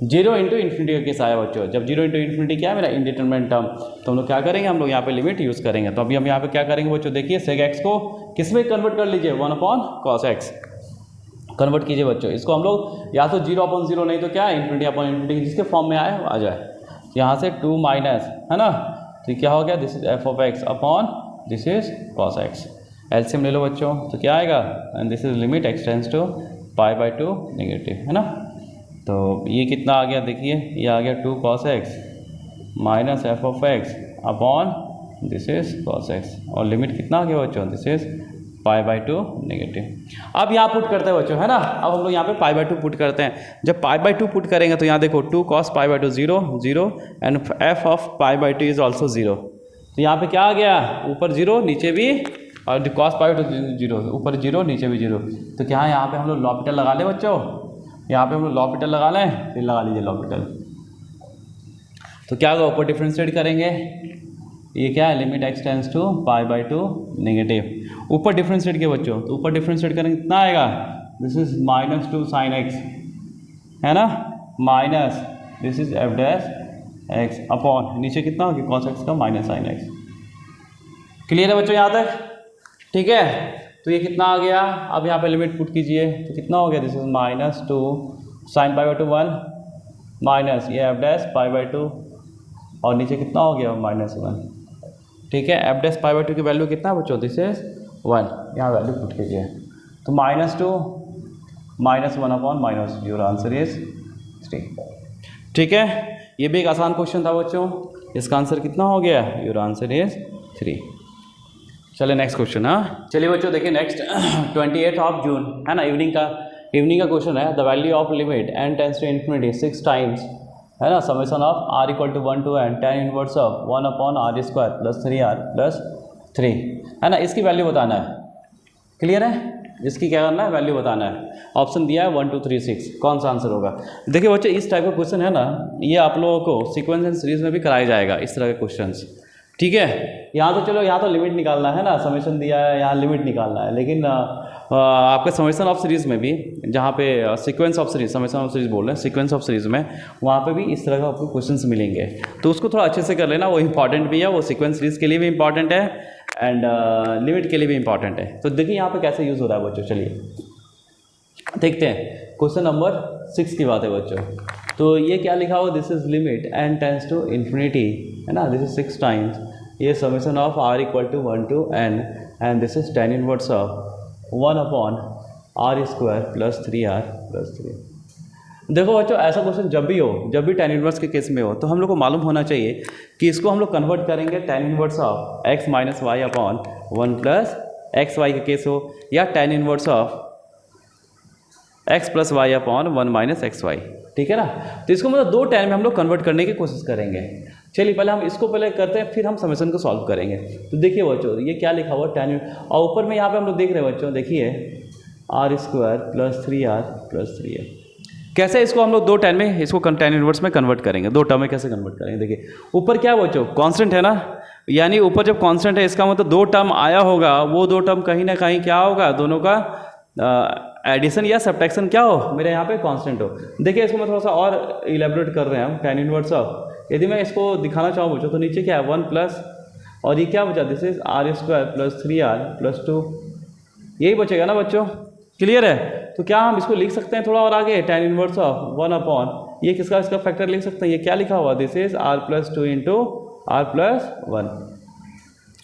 0 इंटू इन्फिनिटी का केस आया बच्चों। जब 0 इंटू इन्फिनिटी क्या है? मेरा इनडिटरमिनेट टर्म, तो हम लोग क्या करेंगे? हम लोग यहाँ पे लिमिट यूज़ करेंगे। तो अभी हम यहाँ पे क्या करेंगे बच्चों? देखिए सेक एक्स को किस में कन्वर्ट कर लीजिए? 1 अपॉन कॉस एक्स कन्वर्ट कीजिए बच्चों। इसको हम लोग या तो 0 अपॉन 0 नहीं तो क्या इन्फिनिटी अपॉन इन्फिनिटी, जिसके फॉर्म में आए आ जाए। यहाँ से 2 माइनस, है ना, तो क्या हो गया? This is f of x upon this is cos x. LCM ले लो बच्चों, तो क्या आएगा? And this is limit x tends to pi by two negative, है ना। तो ये कितना आ गया? देखिए ये आ गया 2 cos x minus f of x upon this is cos x, और लिमिट कितना आ गया बच्चों? This is pi by two negative. अब यहाँ पुट करते हैं बच्चों, है ना। अब हम लोग यहाँ पे पाई बाई टू पुट करते हैं। जब पाई बाई टू पुट करेंगे तो यहाँ देखो 2 cos pi by to 0 0, and F of pi by two is also 0। तो यहाँ पे क्या आ गया? ऊपर 0 नीचे भी, और कॉस पाई बाई टू 0, ऊपर 0 नीचे भी 0। तो क्या यहाँ पे हम लोग लॉपिटल लगा लें बच्चों? यहाँ पे हम लोग लॉपिटल लगा लें, फिर लगा लीजिए लॉपिटल। तो क्या होगा? ऊपर डिफ्रेंशिएट करेंगे, ये क्या है? Limit x tends to pi by two negative. ऊपर डिफ्रेंशिएट के बच्चों, तो ऊपर डिफ्रेंशिएट करेंगे कितना आएगा? This is minus 2 sine x, है ना, minus this is f dash x upon नीचे कितना होगा? कॉस एक्स का माइनस साइन एक्स। क्लियर है बच्चों यहाँ तक? ठीक है, तो ये कितना आ गया? अब यहाँ पे लिमिट पुट कीजिए, तो कितना हो गया? This is minus 2 sine pi by two 1 minus ये f dash pi by two, और नीचे कितना हो गया? माइनस 1। ठीक है, f dash pi by two की वैल्यू कितना है बच्चों? दिस इज 1, यहाँ वैल्यू पुट कीजिए, तो minus 2 minus 1 upon minus, your answer is 3। ठीक है, ये भी एक आसान क्वेश्चन था बच्चों, इसका आंसर कितना हो गया? Your answer is 3। चलिए नेक्स्ट क्वेश्चन। हाँ चलिए बच्चों देखिए नेक्स्ट 28 ऑफ जून, है ना, इवनिंग का क्वेश्चन है। The value of limit n tends to infinity 6 times, है ना, summation of r equal to 1 to n tan inverse of 1 upon r square plus 3r plus 3, है ना, इसकी वैल्यू बताना है। क्लियर है? इसकी क्या करना है? वैल्यू बताना है। ऑप्शन दिया है 1 2 3 6, कौन सा आंसर होगा? देखिए बच्चों इस टाइप का क्वेश्चन है ना, ये आप लोगों को सीक्वेंस एंड सीरीज में भी कराया जाएगा, इस तरह के क्वेश्चंस। ठीक है, यहाँ तो चलो यहाँ तो लिमिट निकालना है ना, समेशन दिया है, यहाँ लिमिट निकालना है, लेकिन आपके समेशन ऑफ सीरीज़ में भी, जहाँ पे sequence of series, summation of series बोल रहे हैं, सीक्वेंस ऑफ सीरीज में, वहाँ पे भी इस तरह का आपको क्वेश्चंस मिलेंगे। तो उसको थोड़ा अच्छे से कर लेना, वो इंपॉर्टेंट भी है, वो सीक्वेंस सीरीज के लिए भी इंपॉर्टेंट है एंड लिमिट के लिए भी इंपॉर्टेंट है। तो देखिए यहाँ पे कैसे यूज़ हो रहा है बच्चों, चलिए देखते हैं। क्वेश्चन नंबर 6 की बात है बच्चों। तो ये क्या लिखा हुआ? This is limit n tends to infinity, है ना, दिस इज 6 टाइम्स, ये summation of r equal to 1 to n and this is tan inverse of 1 upon r square plus 3r plus 3। देखो बच्चों, ऐसा क्वेश्चन जब भी हो, जब भी tan इनवर्स के केस में हो, तो हम लोग को मालूम होना चाहिए कि इसको हम लोग कन्वर्ट करेंगे tan inverse of x minus y upon 1 plus x y का केस हो, या tan inverse of x plus y upon 1 minus x y, ठीक है ना। तो इसको मतलब दो tan में हम लोग कन्वर्ट करने की कोशिश करेंगे। चलिए पहले हम इसको पहले करते हैं, फिर हम समेशन को सॉल्व करेंगे। तो देखिए बच्चों, ये क्या लिखा हुआ tan, और ऊपर में यहाँ पे हम लोग देख रहे हैं बच्चों, देखिए r square plus 3r plus 3a। कैसे इसको हम लोग दो tan में, इसको tan इनवर्स में कन्वर्ट करेंगे, दो टर्म में कैसे कन्वर्ट करेंगे। देखिए ऊपर क्या बच्चों, कांस्टेंट है ना, यानी ऊपर जब कांस्टेंट है इसका मतलब दो टर्म आया होगा, वो दो टर्म कहीं ना कहीं क्या होगा, दोनों का एडिशन या सब्ट्रैक्शन क्या हो, मेरे यहाँ पे कांस्टेंट हो। देखिए इसको मैं थोड़ा सा और इलेबोरेट कर रहे हैं हम, tan इनवर्स ऑफ, यदि मैं इसको दिखाना चाहूँ बच्चों, तो नीचे क्या है 1 प्लस, और ये क्या बचा, this is r square plus 3r plus 2, यही बचेगा ना बच्चों, क्लियर है। तो क्या हम इसको लिख सकते हैं थोड़ा और आगे, tan इनवर्स ऑफ 1 अपॉन, ये किसका इसका फैक्टर लिख सकते हैं, ये क्या लिखा हुआ, this is r plus 2 into r plus 1।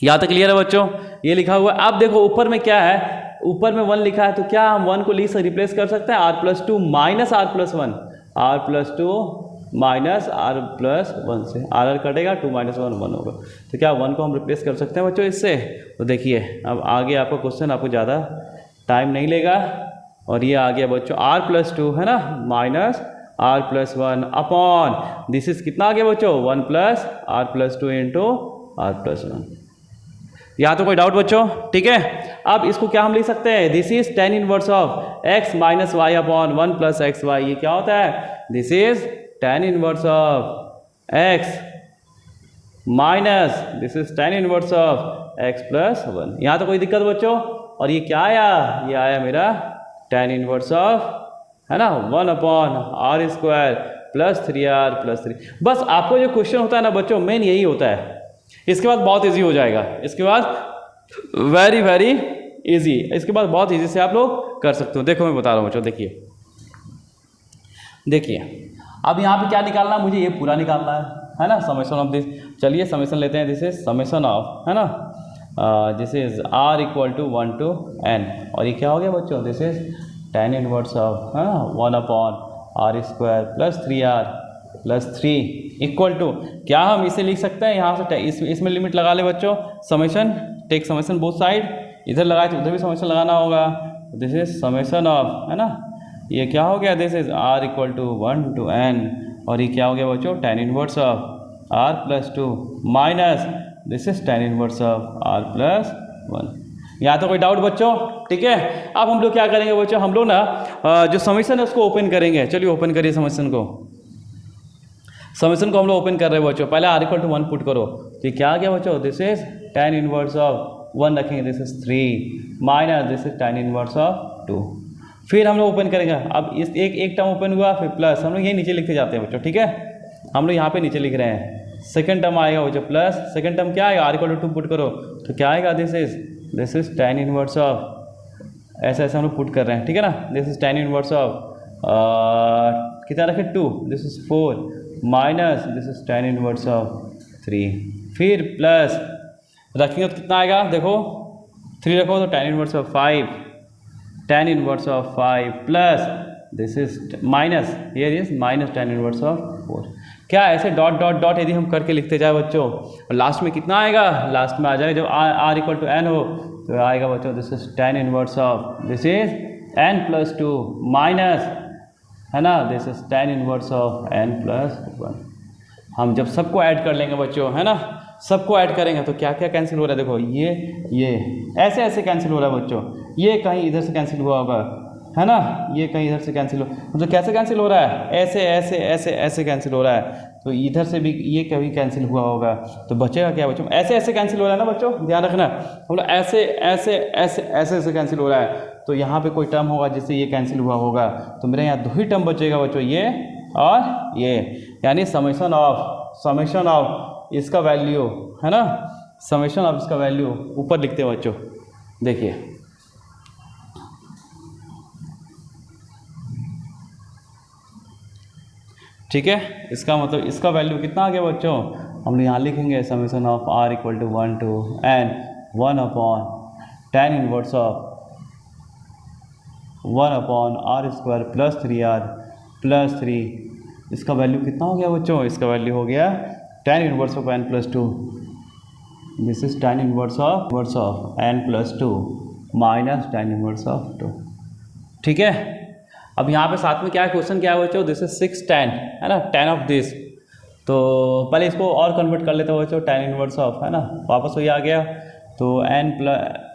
यहाँ तक क्लियर है बच्चों, ये लिखा हुआ है। अब देखो ऊपर में क्या है, ऊपर में 1 लिखा है, तो क्या हम 1 को से रिप्लेस कर सकते हैं, r plus 2 minus r plus 1, r plus 2 minus r plus 1 से r कटेगा, 2 माइनस 1 1 होगा। तो क्या 1 को हम रिप्लेस कर सकते हैं बच्चों इससे। तो देखिए अब आगे आपका क्वेश्चन आपको ज़्यादा टाइम नहीं लेगा, और ये आ गया बच्चों r प्लस 2 है ना, minus r plus 1 upon, this is कितना आ गया बच्चों, 1 plus r plus 2 into r plus 1। यहाँ तो कोई डाउट बच्चों, ठीक है। अब इसको क्या हम लिख सकते हैं, this is tan inverse of x minus y upon 1 plus x y, ये क्या होता है, this is tan inverse of x minus, this is tan inverse of x plus 1। यहाँ तो कोई दिक्कत बच्चों, और ये क्या आया, ये आया मेरा tan इनवर्स ऑफ, है ना, 1 upon r square plus 3r plus 3। बस आपको जो क्वेश्चन होता है ना बच्चों, मेन यही होता है, इसके बाद बहुत इजी हो जाएगा, इसके बाद वेरी वेरी इजी, इसके बाद बहुत इजी से आप लोग कर सकते हो। देखो मैं बता रहा हूँ बच्चों, देखिए देखिए अब यहाँ पे क्या निकालना है मुझे, ये पूरा निकालना है ना, समेशन ऑफ दिस। चलिए समेशन लेते हैं, दिस इज समेशन ऑफ, है ना, this is r equal to 1 to n, और ये क्या हो गया बच्चों, this is tan inverse of, है ना, 1 upon r square plus 3r plus 3 equal to, क्या हम इसे लिख सकते हैं यहाँ से, इसमें लिमिट लगा ले बच्चों, summation, take summation both side, इधर लगाए तो उधर भी समेशन लगाना होगा, दिस इज समेशन ऑफ, है ना, ये क्या हो गया, this is r equal to 1 to n, और ये क्या हो गया बच्चों, tan inverse of r plus 2 minus, this is tan inverse of r plus 1। यहाँ तो कोई डाउट बच्चों, ठीक है। अब हम लोग क्या करेंगे बच्चों, हम लोग ना जो समेशन है उसको ओपन करेंगे। चलिए ओपन करिए समेशन को, समेशन को हम लोग ओपन कर रहे हैं बच्चों। पहले r इक्वल टू 1 पुट करो, तो ये क्या आ गया बच्चों, this is tan inverse of 1 रखेंगे, this is 3 minus, this is tan inverse of 2। फिर हम लोग ओपन करेंगे, अब इस एक टर्म ओपन हुआ, फिर प्लस, हम लोग ये नीचे लिखते जाते हैं बच्चों, ठीक है, हम लोग यहाँ पे नीचे लिख रहे हैं। सेकंड टर्म आएगा बच्चों प्लस, सेकंड टर्म क्या आएगा, r इक्वल टू 2 पुट करो, तो क्या आएगा, this is tan inverse of, ऐसे ऐसे हम लोग पुट कर रहे हैं, ठीक है ना, this is tan inverse of कितना रखे 2, this is 4 minus, this is tan inverse of 3, फिर प्लस रखेंगे तो कितना आएगा, देखो 3 रखो तो tan inverse of 5, tan inverse of 5 plus, this is minus, ये is minus tan inverse of 4। क्या ऐसे डॉट डॉट डॉट यदि हम करके लिखते जाए बच्चों, और लास्ट में कितना आएगा, लास्ट में आ जाएगा जब r इक्वल टू n हो, तो आएगा बच्चों, this is tan inverse of, this is n plus 2 minus, है ना, this is tan inverse of n plus 1। हम जब सबको ऐड कर लेंगे बच्चों, है ना, सबको ऐड करेंगे तो क्या क्या कैंसिल हो रहा है, देखो ये ऐसे ऐसे कैंसिल हो रहा है बच्चों, ये कहीं इधर से कैंसिल हुआ होगा, है ना, ये कहीं इधर से कैंसिल हो, मतलब कैसे कैंसिल हो रहा है, ऐसे ऐसे ऐसे ऐसे कैंसिल हो रहा है, तो इधर से भी ये कभी कैंसिल हुआ होगा, तो बचेगा क्या बच्चों, ऐसे ऐसे कैंसिल हो रहा है ना बच्चों, ध्यान रखना, हम लोग ऐसे ऐसे ऐसे ऐसे ऐसे कैंसिल हो रहा है, तो यहाँ पे कोई टर्म होगा जिससे ये कैंसिल हुआ होगा, तो मेरे यहाँ 2 ही टर्म बचेगा बच्चों, ये और ये, यानी समेशन ऑफ इसका वैल्यू, है ना, समेशन ऑफ इसका वैल्यू ऊपर लिखते हैं बच्चों, देखिए ठीक है, इसका मतलब इसका वैल्यू कितना आ गया बच्चों, हम लोग यहाँ लिखेंगे summation of r equal to 1 to n 1 upon tan inverse of 1 upon r square plus 3r plus 3, इसका वैल्यू कितना हो गया बच्चों? इसका वैल्यू हो गया tan inverse of n plus 2, this is tan inverse of n plus 2 minus tan inverse of 2। ठीक है, अब यहाँ पे साथ में क्या है, क्वेश्चन क्या है बच्चों? दिस इज 6 tan, है ना, tan ऑफ दिस। तो पहले इसको और कन्वर्ट कर लेते हैं बच्चों, tan इनवर्स ऑफ, है ना, वापस वही आ गया। तो n plus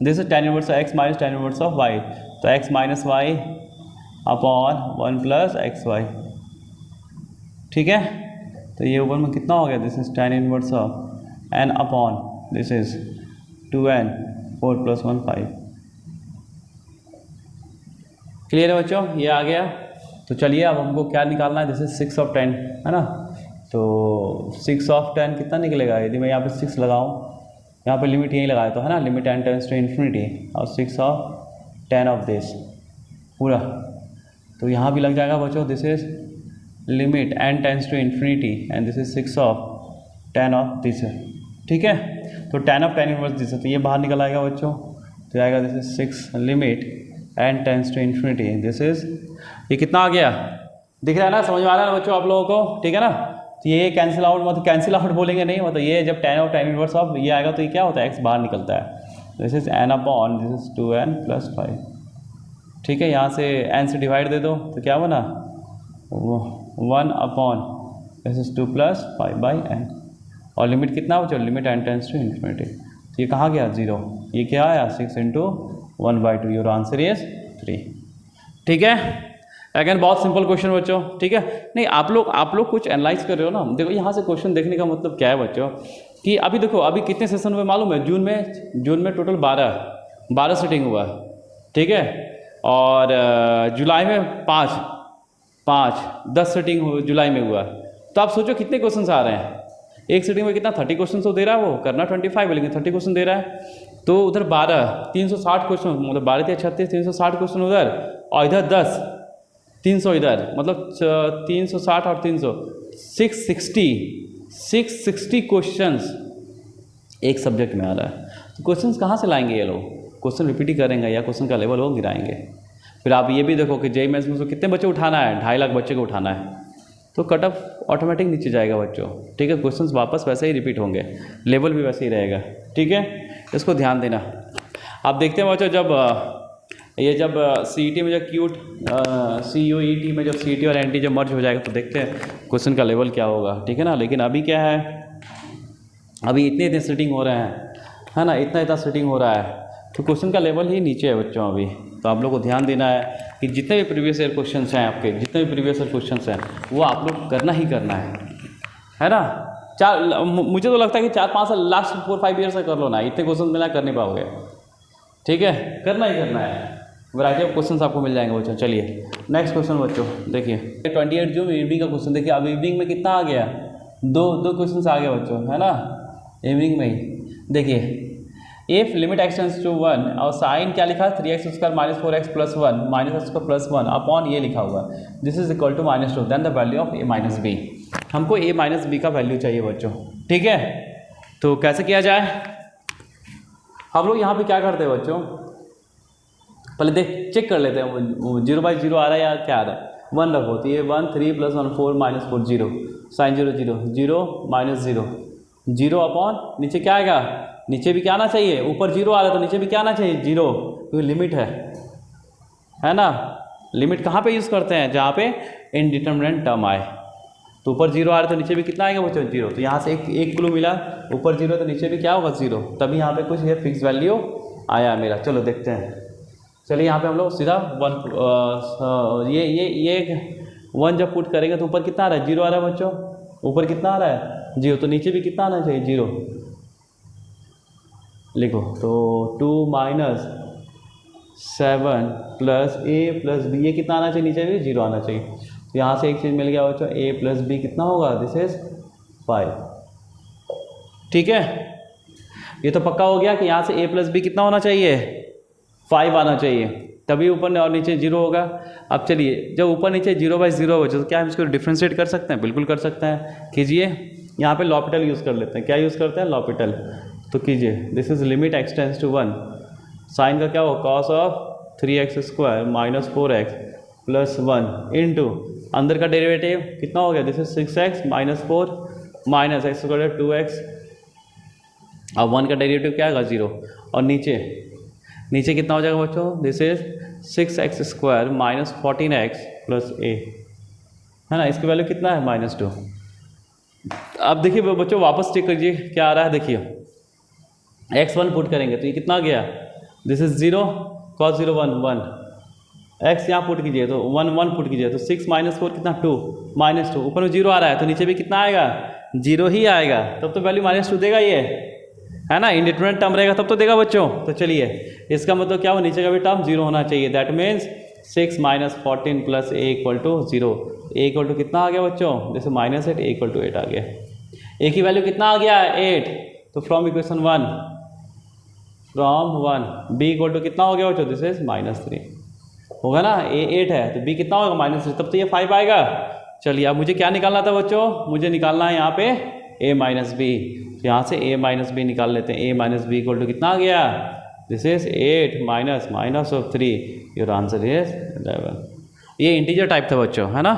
this is tan inverse x minus tan inverse of y, तो x minus y upon 1 plus x y. ठीक है, तो ये ऊपर में कितना हो गया? This is tan inverse of n upon this is 2n 4 plus 1 5। Clear है बच्चों, ये आ गया। तो चलिए अब हमको क्या निकालना है? दिस इज 6 ऑफ 10, है ना। तो 6 ऑफ 10 कितना निकलेगा? यदि मैं यहाँ पे 6 लगाऊँ, यहाँ पे लिमिट यहीं लगाया तो, है ना, limit n tends to infinity और 6 ऑफ 10 ऑफ दिस पूरा, तो यहाँ भी लग जाएगा बच्चों। This is limit n tends to infinity and this is 6 of 10 of this. ठीक है, तो tan ऑफ 10 इनवर्स दिस, तो ये बाहर निकल आएगा बच्चों, तो आएगा this is 6 limit n tends to infinity, this is, ये कितना आ गया? दिख रहा है ना, समझ में आ रहा है ना बच्चों आप लोगों को? ठीक है ना, तो ये कैंसिल आउट, मतलब कैंसिल आउट बोलेंगे नहीं, मतलब ये जब tan ऑफ 10 इनवर्स ऑफ ये आएगा तो ये क्या होता है? x बाहर निकलता है। This is n upon this is 2n plus 5। ठीक है, यहाँ से n से डिवाइड दे दो तो क्या बना? 1 upon this is 2 plus 5 by n, और लिमिट कितना बच्चों? Limit n tends to infinity, तो ये कहाँ गया? 0। ये क्या आया? 6 इंटू 1/2, योर आंसर इज 3। ठीक है, अगेन बहुत सिंपल क्वेश्चन बच्चों। ठीक है, नहीं आप लोग कुछ एनालाइज कर रहे हो ना। देखो यहाँ से क्वेश्चन देखने का मतलब क्या है बच्चों, कि अभी देखो अभी कितने सेशन हुए मालूम है? जून में टोटल 12 सीटिंग हुआ। ठीक है, और जुलाई में 10 सीटिंग जुलाई में हुआ। तो आप सोचो कितने क्वेश्चन आ रहे हैं एक सीटिंग में? कितना 30 क्वेश्चन तो दे रहा है, वो करना 25 है लेकिन 30 क्वेश्चन दे रहा है। तो उधर 12 360 क्वेश्चन, मतलब 12 या 36 360 क्वेश्चन उधर, और इधर 10 300 इधर, मतलब 360 और 300 660 क्वेश्चंस एक सब्जेक्ट में आ रहा है। तो क्वेश्चंस कहाँ से लाएंगे ये लोग? क्वेश्चन रिपीट ही करेंगे या क्वेश्चन का लेवल वो गिराएंगे। फिर आप ये भी देखो कि जेईई मेंस में कितने बच्चे उठाना है? 2.5 लाख बच्चे को उठाना है, तो कट ऑफ ऑटोमेटिक नीचे जाएगा बच्चों। ठीक है, क्वेश्चंस वापस वैसे ही रिपीट होंगे, लेवल भी वैसे ही रहेगा। ठीक है, इसको ध्यान देना। आप देखते हैं बच्चों, जब सीईटी में जब CUET में जब सीईटी और एनटी जब मर्ज हो जाएगा तो देखते हैं क्वेश्चन का लेवल क्या होगा। ठीक है ना, लेकिन अभी क्या है, अभी इतने सीटिंग हो रहे हैं, है ना, इतना सीटिंग हो रहा है, तो क्वेश्चन का लेवल ही नीचे है बच्चों अभी। तो आप लोग को ध्यान देना है कि जितने भी प्रीवियस ईयर क्वेश्चंस हैं आपके, जितने भी प्रीवियस ईयर क्वेश्चंस हैं वो आप लोग करना ही करना है ना। मुझे तो लगता है कि 4-5 साल लास्ट 4-5 ईयर से कर लो ना, इतने क्वेश्चन मिला कर नहीं पाओगे। ठीक है, करना ही करना है, वैरायटी ऑफ क्वेश्चंस आपको मिल जाएंगे बच्चों। चलिए नेक्स्ट क्वेश्चन बच्चों देखिए, 28 जून इवनिंग का क्वेश्चन देखिए। अब इवनिंग में कितना आ गया? दो क्वेश्चन आ गया बच्चों, है ना, इवनिंग में ही। देखिए if limit x tends to 1 और साइन क्या लिखा? 3x square minus 4x plus 1 minus x square plus 1 upon ये लिखा हुआ, this is equal to -2, then the value of a minus b. हमको a माइनस बी का वैल्यू चाहिए बच्चों। ठीक है, तो कैसे किया जाए? हम लोग यहाँ पे क्या करते हैं बच्चों, पहले चेक कर लेते हैं 0/0 आ रहा है या क्या आ रहा है। 1 रखो, तो ये 1 3 + 1 4 - 4 0, साइन 0 0 0 -0 0 अपॉन नीचे क्या आएगा? नीचे भी क्या आना चाहिए? ऊपर 0 आ रहा है तो नीचे भी क्या आना चाहिए? 0, क्योंकि लिमिट है ना। लिमिट कहाँ पे यूज़ करते हैं? जहाँ पे इनडिटरमिनेट टर्म आए। तो ऊपर 0 आ रहा है तो नीचे भी कितना आएगा बच्चों? 0। तो यहाँ से एक क्लू मिला, ऊपर 0 तो नीचे भी क्या होगा? 0। तभी यहाँ पे कुछ ये फिक्स वैल्यू आया मेरा। चलो देखते हैं। चलिए यहाँ पे हम लोग सीधा 1 ये 1 जब पुट करेंगे तो ऊपर कितना आ रहा है? 0 आ रहा है बच्चों। ऊपर कितना आ रहा है? 0। तो नीचे भी कितना आना चाहिए? 0 लिखो। तो 2 - 7 + a + b, ये कितना आना चाहिए? नीचे भी 0 आना चाहिए। तो यहाँ से एक चीज़ मिल गया बच्चों, a + b कितना होगा? This is 5। ठीक है, ये तो पक्का हो गया कि यहाँ से a + b कितना होना चाहिए? 5 आना चाहिए। तभी ऊपर और नीचे 0 होगा। अब चलिए जब ऊपर नीचे 0/0 बचे तो क्या हम इसको डिफ्रेंशिएट कर सकते हैं? बिल्कुल कर सकते हैं, कीजिए। यहाँ पे लॉपिटल यूज़ कर लेते हैं। क्या यूज़ करते हैं? लॉपिटल। तो कीजिए, this is limit x tends to 1, sine का क्या हो, cos of 3x² minus 4x plus 1 into अंदर का डेरिवेटिव कितना हो गया, this is 6x minus 4 minus x² 2x, अब 1 का डेरिवेटिव क्या आएगा 0, और नीचे कितना हो जाएगा बच्चों, this is 6x² minus 14x plus a, है ना। इसकी वैल्यू कितना है -2। अब देखिए बच्चों वापस चेक कीजिए क्या आ रहा है। देखिए x1 पुट करेंगे तो ये कितना गया, दिस इज 0 cos 0 1 x यहाँ पुट कीजिए तो 1 पुट कीजिए तो 6 माइनस 4 कितना 2 -2, ऊपर में 0 आ रहा है तो नीचे भी कितना आएगा 0 ही आएगा, तब तो वैल्यू -2 देगा ये, है ना। इंडिटरमिनेट टर्म रहेगा तब तो देगा बच्चों। तो चलिए इसका मतलब क्या हो, नीचे का भी टर्म 0 होना चाहिए, that means 6 minus 14 plus a equal to 0, a equal to कितना आ गया बच्चों, जैसे -8 a इक्वल टू 8 आ गया। a की वैल्यू कितना आ गया 8, तो from equation 1 b equal to कितना हो गया बच्चों, दिस इज -3 होगा ना। a 8 है तो b कितना होगा -3, तब तो ये 5 आएगा। चलिए अब मुझे क्या निकालना था बच्चों, मुझे निकालना है यहाँ पे a माइनस बी, तो यहाँ से a माइनस बी निकाल लेते हैं। a minus b equal to कितना आ गया, this is 8 minus of 3, your answer is 11। ये इंटीजर टाइप था बच्चों, है ना।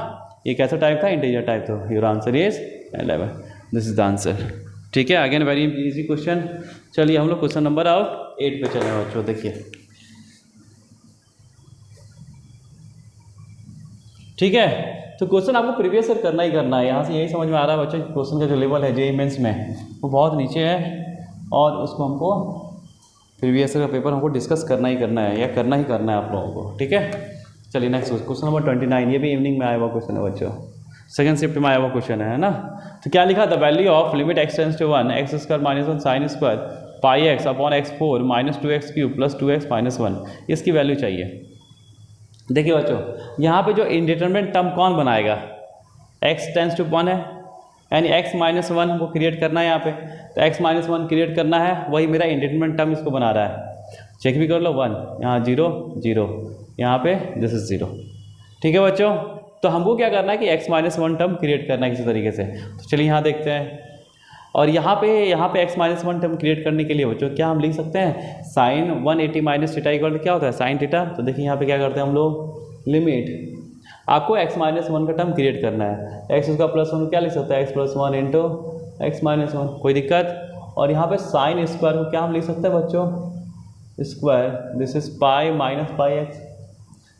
ये कैसा टाइप था, इंटीजर टाइप था। Your answer is 11, this is the answer. ठीक है, अगेन वेरी इजी क्वेश्चन। चलिए हम लोग क्वेश्चन नंबर 8 पे चले बच्चों। देखिए ठीक है, तो क्वेश्चन आपको प्रीवियस ईयर करना ही करना है। यहाँ से यही समझ में आ रहा है बच्चों, क्वेश्चन का जो लेवल है जेईई मेंस में वो बहुत नीचे है, और उसको हमको प्रीवियस ईयर का पेपर हमको डिस्कस करना ही करना है, या करना ही करना है आप लोगों को। ठीक है, चलिए नेक्स्ट क्वेश्चन नंबर 29। ये भी इवनिंग में आया हुआ क्वेश्चन है बच्चों, सेकंड शिफ्ट में आया हुआ क्वेश्चन है ना। तो क्या लिखा, the value of limit x tends to 1 x² minus 1 sine square pi x upon x4 minus 2x³ plus 2x minus 1, इसकी वैल्यू चाहिए। देखिए बच्चों यहाँ पे जो इंडिटरमिनेट टर्म कौन बनाएगा, x टेंड्स टू 1 है, यानी x माइनस 1 को क्रिएट करना है यहाँ पे, तो x माइनस 1 क्रिएट करना है, वही मेरा इंडिटरमिनेट टर्म इसको बना रहा है। चेक भी कर लो, 1 यहाँ 0 0, यहाँ पे दिस इज 0। ठीक है बच्चों, तो हमको क्या करना है कि x माइनस 1 टर्म क्रिएट करना है किसी तरीके से। तो चलिए यहाँ देखते हैं, और यहाँ पे x माइनस 1 टर्म क्रिएट करने के लिए बच्चों क्या हम लिख सकते हैं, साइन 180 माइनस थीटा इक्वल क्या होता है, साइन थीटा। तो देखिए यहाँ पे क्या करते हैं हम लोग, लिमिट आपको x माइनस 1 का टर्म क्रिएट करना है, x उसका प्लस 1 क्या लिख सकते हैं, x plus 1 into x minus 1, कोई दिक्कत। और यहाँ पे साइन स्क्वायर को क्या हम लिख सकते हैं बच्चों, square, this is pi minus pi x,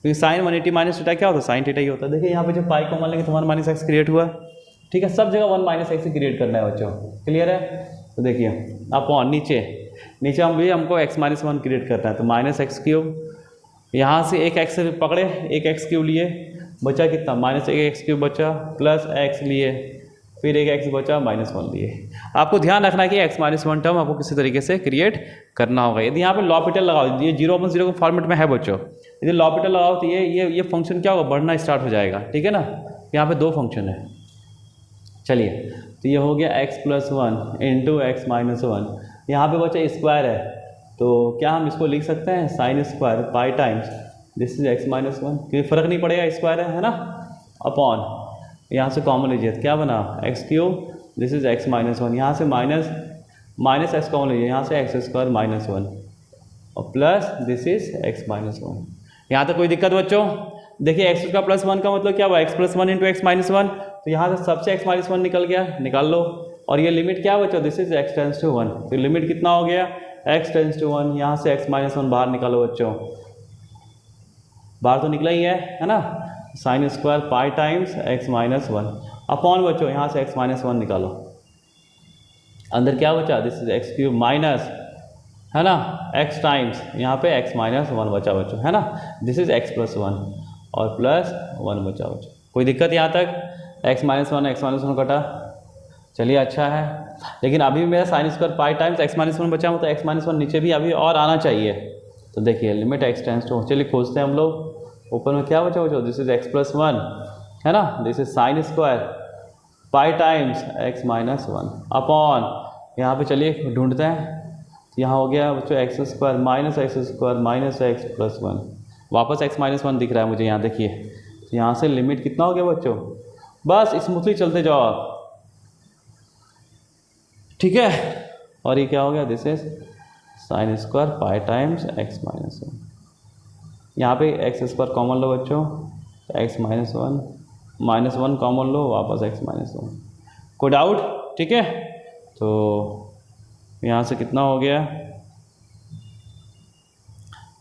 क्योंकि साइन 180 माइनस थीटा क्या होता है, साइन थीटा ही होता है। देखिए यहाँ पे जो पाई को मान लेंगे तो 1 माइनस एक्स क्रिएट हुआ। ठीक है, सब जगह 1 माइनस एक्स क्रिएट करना है बच्चों, क्लियर है। तो देखिए अपॉन नीचे हमको x माइनस 1 क्रिएट करना है, तो माइनस एक्स क्यूब, यहाँ से एक एक्स पकड़े, एक एक्स क्यूब लिए, बचा कितना माइनस एक एक्स क्यूब बचा, प्लस एक्स लिए, फिर एक एक्स बचा, -1 लिए। आपको ध्यान रखना है कि x माइनस 1 टर्म आपको किसी तरीके से क्रिएट करना होगा। यदि यहाँ पे लॉपिटल लगाओ, ये 0/0 के फॉर्मेट में है बच्चों, यदि लॉपिटल लगाओ तो ये फंक्शन क्या होगा, बढ़ना स्टार्ट हो जाएगा। ठीक है ना, यहाँ पे 2 फंक्शन है। चलिए तो ये हो गया x plus 1 into x minus 1, यहाँ पे बच्चा स्क्वायर है, तो क्या हम इसको लिख सकते हैं, sign square pi times this is x minus 1, क्योंकि फ़र्क नहीं पड़ेगा, स्क्वायर है ना, अपॉन यहाँ से कॉमन लीजिए तो क्या बना x cube, this is x minus 1, यहाँ से माइनस एक्स कॉमन लीजिए, यहाँ से x² माइनस 1 और plus this is x minus 1। यहाँ तक कोई दिक्कत बच्चों। देखिए x का प्लस 1 का मतलब क्या हुआ, x plus 1 into x minus 1, तो यहाँ से सबसे x माइनस 1 निकल गया, निकाल लो। और ये लिमिट क्या बच्चों, this is x tends to 1, तो लिमिट कितना हो गया, x टेंड्स टू 1, यहाँ से x माइनस 1 बाहर निकालो बच्चों, बाहर तो निकला ही है ना, sign square pi times x minus 1 upon बच्चों यहाँ से x माइनस 1 निकालो, अंदर क्या बचा, this is x cube minus, है ना, x टाइम्स यहाँ पे x माइनस 1 बचा बच्चों, है ना, दिस इज x प्लस 1 और प्लस 1 बचा बच्चों। कोई दिक्कत यहाँ तक, x माइनस 1 कटा, चलिए अच्छा है। लेकिन अभी मेरा sign square pi times x minus 1 बचा हुआ, तो x माइनस 1 नीचे भी अभी और आना चाहिए। तो देखिए लिमिट x टेंड्स टू, चलिए खोजते हैं हम लोग, ऊपर में क्या बचा बच्चों, दिस इज x प्लस 1, है ना, this is sign square pi times x minus 1 upon, यहाँ पे चलिए ढूंढते हैं, यहाँ हो गया बच्चों x² minus x² minus x plus 1, वापस x माइनस वन दिख रहा है मुझे यहाँ, देखिए। तो यहाँ से लिमिट कितना हो गया बच्चों, बस स्मूथली चलते जाओ आप, ठीक है। और ये क्या हो गया, this is sign square pi times x minus one. यहाँ पे एक्स स्क्वायर कॉमन लो बच्चों, तो x माइनस वन कॉमन लो, वापस x माइनस वन। कोई डाउट, ठीक है। तो यहाँ से कितना हो गया,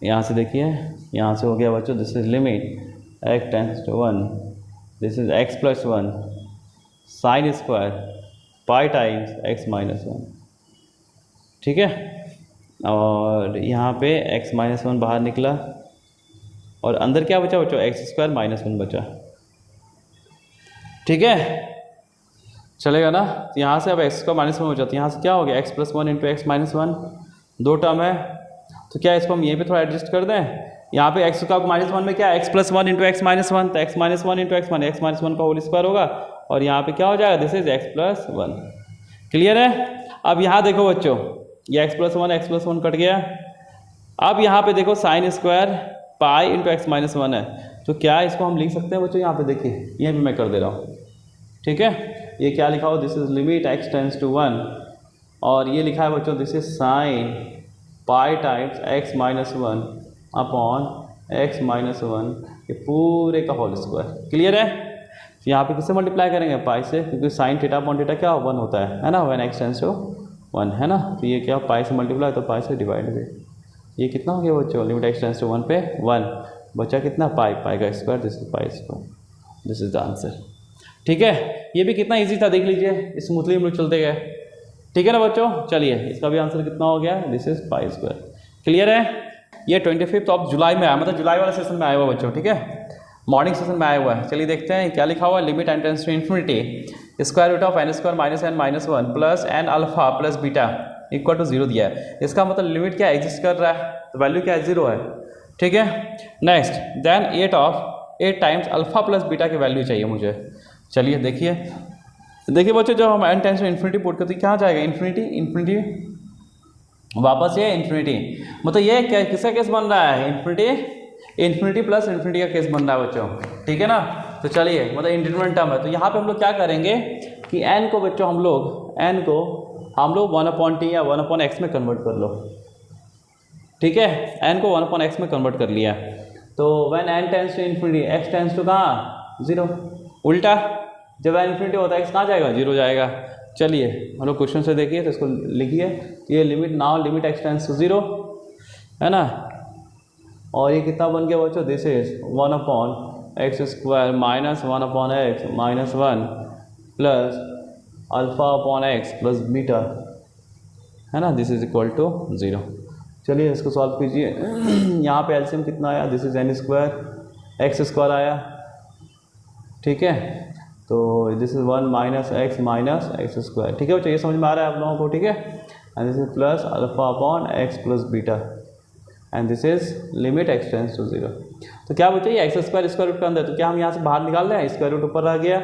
यहाँ से देखिए, यहाँ से हो गया बच्चों, this is limit x tends to 1, this is x plus one sine square pi times x minus one, ठीक है। और यहाँ पे x माइनस वन बाहर निकला, और अंदर क्या बचा बच्चों, एक्स स्क्वायर माइनस वन बचा, ठीक है। चलेगा ना। तो यहाँ से अब एक्स स्क्वायर माइनस वन बचा, तो यहाँ से क्या हो गया, x plus one into x minus one, दो टर्म है। तो क्या इसको हम यहीं पे थोड़ा एडजस्ट कर दें, यहाँ पे एक्स स्क्वायर माइनस वन में क्या, x plus one into x minus one, तो x minus one into x minus one का होल स्क्वायर होगा, और यहाँ पे क्या हो जाएगा, this is x plus one. Clear है। अब यहाँ देखो बच्चों, ये एक्स प्लस वन कट गया। अब यहाँ पे देखो sign square pi into x minus one है, तो क्या इसको हम लिख सकते हैं बच्चों, यहाँ पे देखिए, ये भी मैं कर दे रहा हूँ, ठीक है। ये क्या लिखा हो, this is limit x tends to 1, और ये लिखा है बच्चों, this is sine pi times x minus one upon x minus one, ये पूरे का होल स्क्वायर। क्लियर है। तो यहाँ पे किससे मल्टीप्लाई करेंगे, पाई से, क्योंकि साइन थीटा अपॉन थीटा क्या 1 होता है ना, व्हेन एक्स टेंड्स टू 1, है ना। तो ये क्या, पाई से मल्टीप्लाई, तो पाई से डिवाइड भी, ये कितना हो गया बच्चों, लिमिट एक्स टेंड्स टू 1 पे 1 बचा कितना, पाई का square, this is pi square, this is the answer, ठीक है। ये भी कितना इजी था, देख लीजिए, स्मूथली हम लोग चलते गए, ठीक है ना बच्चों। चलिए इसका भी आंसर कितना हो गया, this is pi square. Clear है। ये 25 ऑफ जुलाई में आया, मतलब जुलाई वाले सेशन में आया हुआ बच्चों, ठीक है, मॉर्निंग सेशन में आया हुआ है। चलिए देखते हैं क्या लिखा हुआ है, limit n tends to infinity square root of n square minus n minus one plus n alpha plus beta equal to 0 दिया है। इसका मतलब लिमिट क्या एग्जिस्ट कर रहा है, तो वैल्यू क्या है, 0 है, ठीक है। Next then 8 times alpha plus beta की वैल्यू चाहिए मुझे। चलिए देखिए बच्चों, जब हम n tends to infinity put करते हैं, क्या जाएगा, इन्फिनिटी वापस ये इन्फिनिटी, मतलब ये क्या, किसका केस बन रहा है, इन्फिनिटी प्लस इन्फिनिटी का केस बन रहा है बच्चों, ठीक है ना। तो चलिए, मतलब इंडिटरमिनेट टर्म है, तो यहाँ पे हम लोग क्या करेंगे कि n को बच्चों हम लोग 1/t या 1/x में कन्वर्ट कर लो, ठीक है। n को 1/x में कन्वर्ट कर लिया, तो when n tends to infinity x tends to कहाँ, 0, उल्टा, जब n इन्फिनिटी होता है x कहाँ जाएगा, 0 जाएगा। चलिए हम लोग क्वेश्चन से देखिए, तो इसको लिखिए, ये limit now limit x tends to 0 है ना, और ये कितना बन गया बच्चों, this is 1/x square minus 1/x minus 1 plus alpha upon x plus beta, है ना, दिस इज इक्वल टू 0। चलिए इसको सॉल्व कीजिए। यहाँ पे एलसीएम कितना आया, this is an square x square आया, ठीक है। तो this is 1 minus x square, ठीक है बच्चों, ये समझ में आ रहा है आप लोगों को, ठीक है। And this is plus alpha upon x plus beta, and this is limit x tends to 0। तो क्या बच्चे, ये एक्स स्क्वायर रूट के अंदर, तो क्या हम यहाँ से बाहर निकाल रहे हैं, स्क्वायर रूट ऊपर आ गया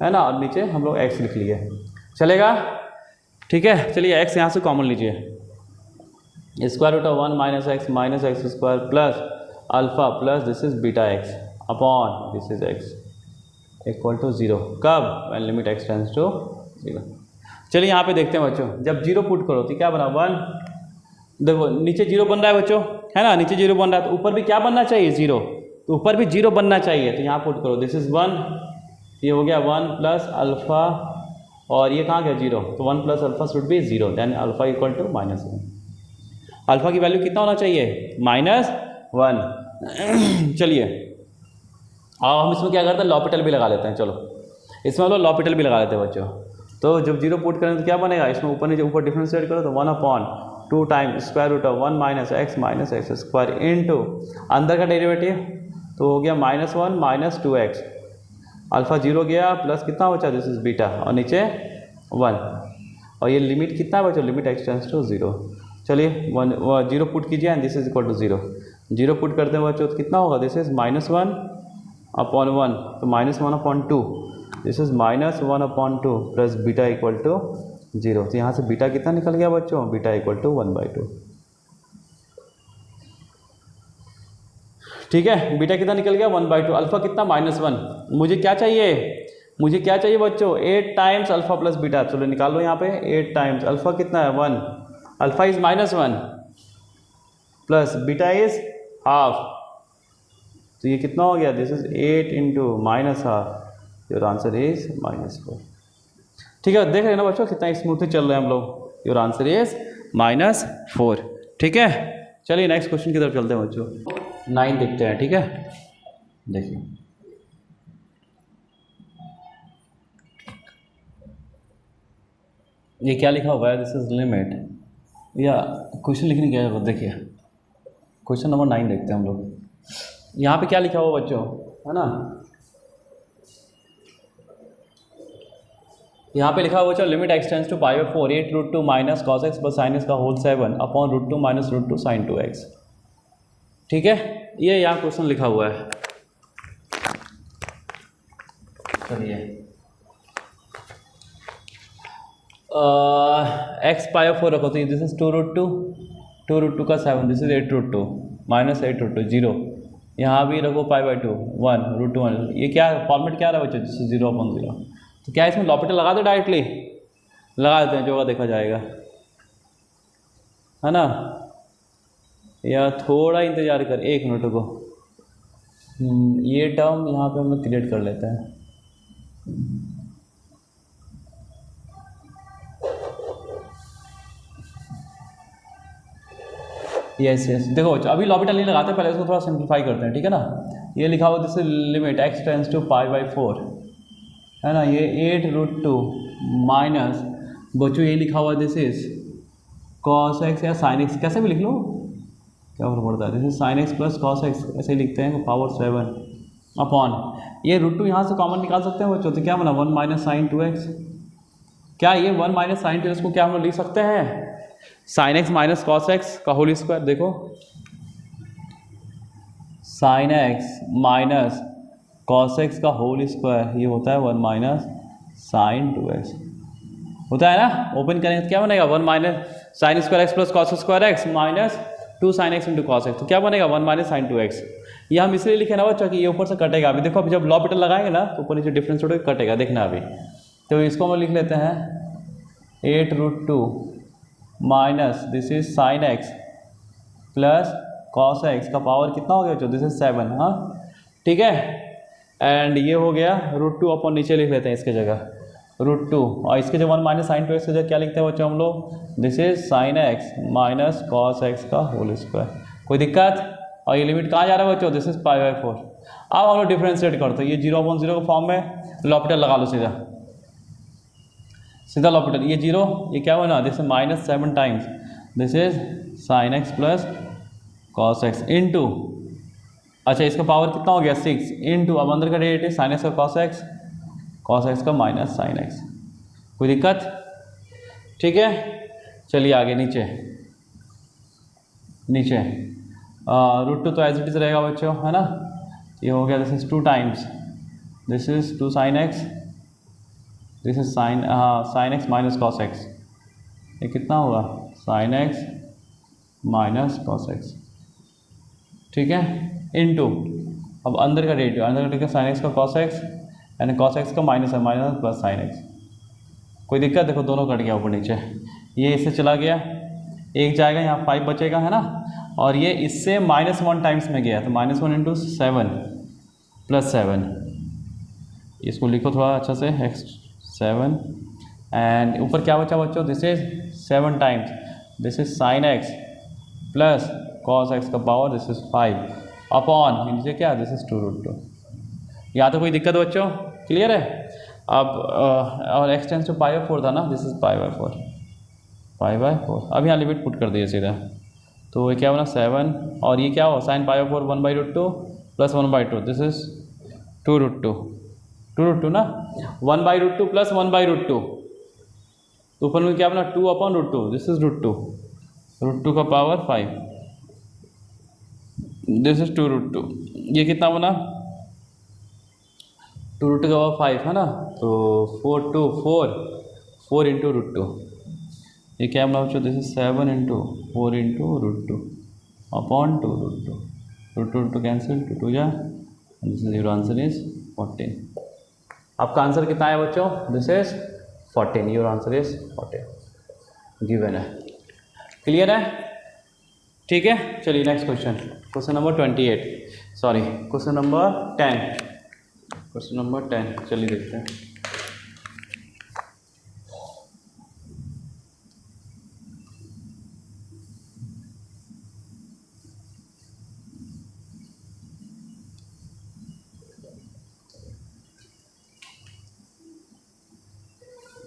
है ना, और नीचे हम लोग एक्स लिख लिए, चलेगा, ठीक है। चलिए एक्स यहाँ से कॉमन लीजिए, square root of 1 minus x square plus alpha plus this is beta x upon this is x equal to 0, कब, when limit x tends to 0। चलिए यहाँ पे देखते हैं बच्चों, जब 0 पुट करो तो क्या बना, 1, देखो नीचे 0 बन रहा है बच्चों, है ना, नीचे 0 बन रहा है, तो ऊपर भी क्या बनना चाहिए, 0, तो ऊपर भी 0 बनना चाहिए, तो यहाँ पुट करो, दिस इज 1, ये हो गया 1 प्लस अल्फा, और ये कहाँ गया 0, तो 1 plus alpha should be 0, then alpha equal to -1। Alpha की वैल्यू कितना होना चाहिए, -1। चलिए अब हम इसमें क्या करते हैं, लॉपिटल भी लगा लेते हैं, चलो इसमें हम लोग लॉपिटल भी लगा लेते हैं बच्चों। तो जब 0 पुट करें तो क्या बनेगा, इसमें ऊपर नीचे ऊपर डिफरेंशिएट करो, तो 1/2 times square root of 1 minus x square into अंदर का डेरिवेटिव, तो हो गया -1 माइनस 2x, अल्फा 0 गया, प्लस कितना बचा, दिस इज बीटा, और नीचे 1, और ये लिमिट कितना बचा, लिमिट एक्स टेंड्स टू 0। चलिए 0 पुट कीजिए, and this is equal to 0, 0 put करते हैं बच्चों, तो कितना होगा, दिस इज -1/1, तो -1/2, this is -1/2 plus beta equal to 0। तो यहाँ से बीटा कितना निकल गया बच्चों, बीटा इक्वल टू 1/2, ठीक है, बीटा कितना निकल गया 1/2, अल्फा कितना -1। मुझे क्या चाहिए, मुझे क्या चाहिए बच्चों 8 टाइम्स अल्फा प्लस बीटा। चलो निकाल लो यहाँ पे 8 टाइम्स अल्फा कितना है 1, alpha is -1 plus beta is half, तो ये कितना हो गया, this is 8 into -1/2, your answer is -4। ठीक है, देख रहे हैं ना बच्चों कितना स्मूथली चल रहे हैं हम लोग, योर आंसर इज -4। ठीक है, चलिए नेक्स्ट क्वेश्चन की तरफ चलते हैं बच्चों। 9 देखते हैं। ठीक है, देखिए ये क्या लिखा हुआ है, दिस इज लिमिट, या क्वेश्चन लिखने क्या है, देखिए क्वेश्चन नंबर 9 देखते हैं हम लोग। यहाँ पे क्या लिखा हुआ बच्चों, है ना, यहाँ पे लिखा हुआ बच्चों limit x tends to π/4 8√2 minus cos x plus sin x का whole 7 upon √2 minus √2 sin 2x। ठीक है, ये यहाँ क्वेश्चन लिखा हुआ है। चलिए x π/4 रखो, तो दिस इज 2√2 का 7, दिस इज 8√2 माइनस 8√2 0, यहाँ भी रखो π/2 1 √2 1। ये क्या फॉर्मेट क्या रहा बच्चों, दिस इज 0/0। तो क्या इसमें लॉपिटल लगा दो, डायरेक्टली लगा देते हैं, जो होगा देखा जाएगा, है ना, या थोड़ा इंतजार कर 1 मिनट को। ये टर्म यहाँ पे हम लोग क्रिएट कर लेते हैं। यस यस, देखो अभी लॉपिटल नहीं लगाते, पहले इसको थोड़ा सिंप्लीफाई करते हैं। ठीक है ना, ये लिखा हुआ this limit x tends to π/4, है ना, ये 8√2 माइनस बच्चों ये लिखा हुआ दिस इज cos x या sin x, कैसे भी लिख लो, क्या फर्क पड़ता है, this is sin x plus cos x, ऐसे ही लिखते हैं, पावर 7 अपॉन ये √2 यहाँ से कॉमन निकाल सकते हैं बच्चों, तो क्या बना 1 माइनस sin 2x। क्या ये 1 माइनस sin 2x को क्या हम लोग लिख सकते हैं, sin x minus cos x का होल स्क्वायर। देखो sin x minus cos x का होल स्क्वायर, ये होता है 1 माइनस sin 2x, होता है ना। ओपन करेंगे तो क्या बनेगा 1 minus sin square x plus cos square x minus 2 sin x into cos x, तो क्या बनेगा 1 माइनस sin 2x। ये हम इसलिए लिखे ना बच्चों कि ये ऊपर से कटेगा। अभी देखो, अभी जब लॉपिटल लगाएंगे ना तो ऊपर नीचे डिफरेंस छोड़ के कटेगा, देखना अभी। तो इसको हम लिख लेते हैं 8√2 minus this is sin x plus cos x का पावर कितना हो गया बच्चों, दिस इज 7। हाँ ठीक है, एंड ये हो गया √2 अपॉन नीचे लिख लेते हैं इसके जगह √2, और इसके जगह 1 माइनस sin 2x की जगह क्या लिखते हैं बच्चों हम लोग, this is sin x minus cos x का होल स्क्वायर। कोई दिक्कत, और ये लिमिट कहाँ जा रहा है बच्चों, दिस इज π/4। अब हम लोग डिफ्रेंशिएट करते हैं, ये 0/0 के फॉर्म में लॉपिटल लगा लो सीधा सीधा लॉपिटल, ये 0, ये क्या बना, this is minus 7 times this is sin x plus cos x into, अच्छा इसका पावर कितना हो गया 6 इंटू, अब अंदर का डेरिवेटिव sin x का cos x का माइनस sin x। कोई दिक्कत, ठीक है। चलिए आगे नीचे √2 तो एज इट इज रहेगा बच्चों, है ना। ये हो गया this is 2 times this is 2 sin x, this is sin x minus cos x, ये कितना होगा sin x minus cos x, ठीक है, इनटू अब अंदर का डेरिवेटिव sin x का cos x यानी cos x का माइनस है, माइनस प्लस sin x। कोई दिक्कत, देखो दोनों कट गया ऊपर नीचे, ये इससे चला गया, एक जाएगा यहाँ 5 बचेगा, है ना, और ये इससे -1 टाइम्स में गया, तो -1 इंटू 7 प्लस 7, इसको लिखो थोड़ा अच्छा से x 7, एंड ऊपर क्या बचा बच्चों, this is 7 times this is sin x plus cos x का पावर दिस इज 5 अपॉन नीचे क्या, दिस इज 2√2। यहाँ तो कोई दिक्कत बच्चों, क्लियर है। अब और x टेंड्स टू π/4 था ना, दिस इज π/4 अब यहाँ लिमिट पुट कर दिए सीधा, तो ये क्या बना 7, और ये क्या हो sin π/4 1/√2 प्लस 1/2, दिस इज 2√2 ना, 1/√2 प्लस 1/√2, तो ऊपर में क्या बना 2/√2, दिस इज √2 का पावर 5, दिस इज 2√2, ये कितना बना 2√2 का पावर 5, है ना, तो 4 इंटू √2, ये क्या बना बच्चों, this is 7 into 4 into √2 upon 2√2, two cancel, two जा, this is your answer is 14। आपका आंसर कितना है बच्चों? This is 14, your answer is 14 given है। क्लियर है? ठीक है, चलिए next question, question number 28, sorry question number 10, question number 10, चलिए देखते हैं।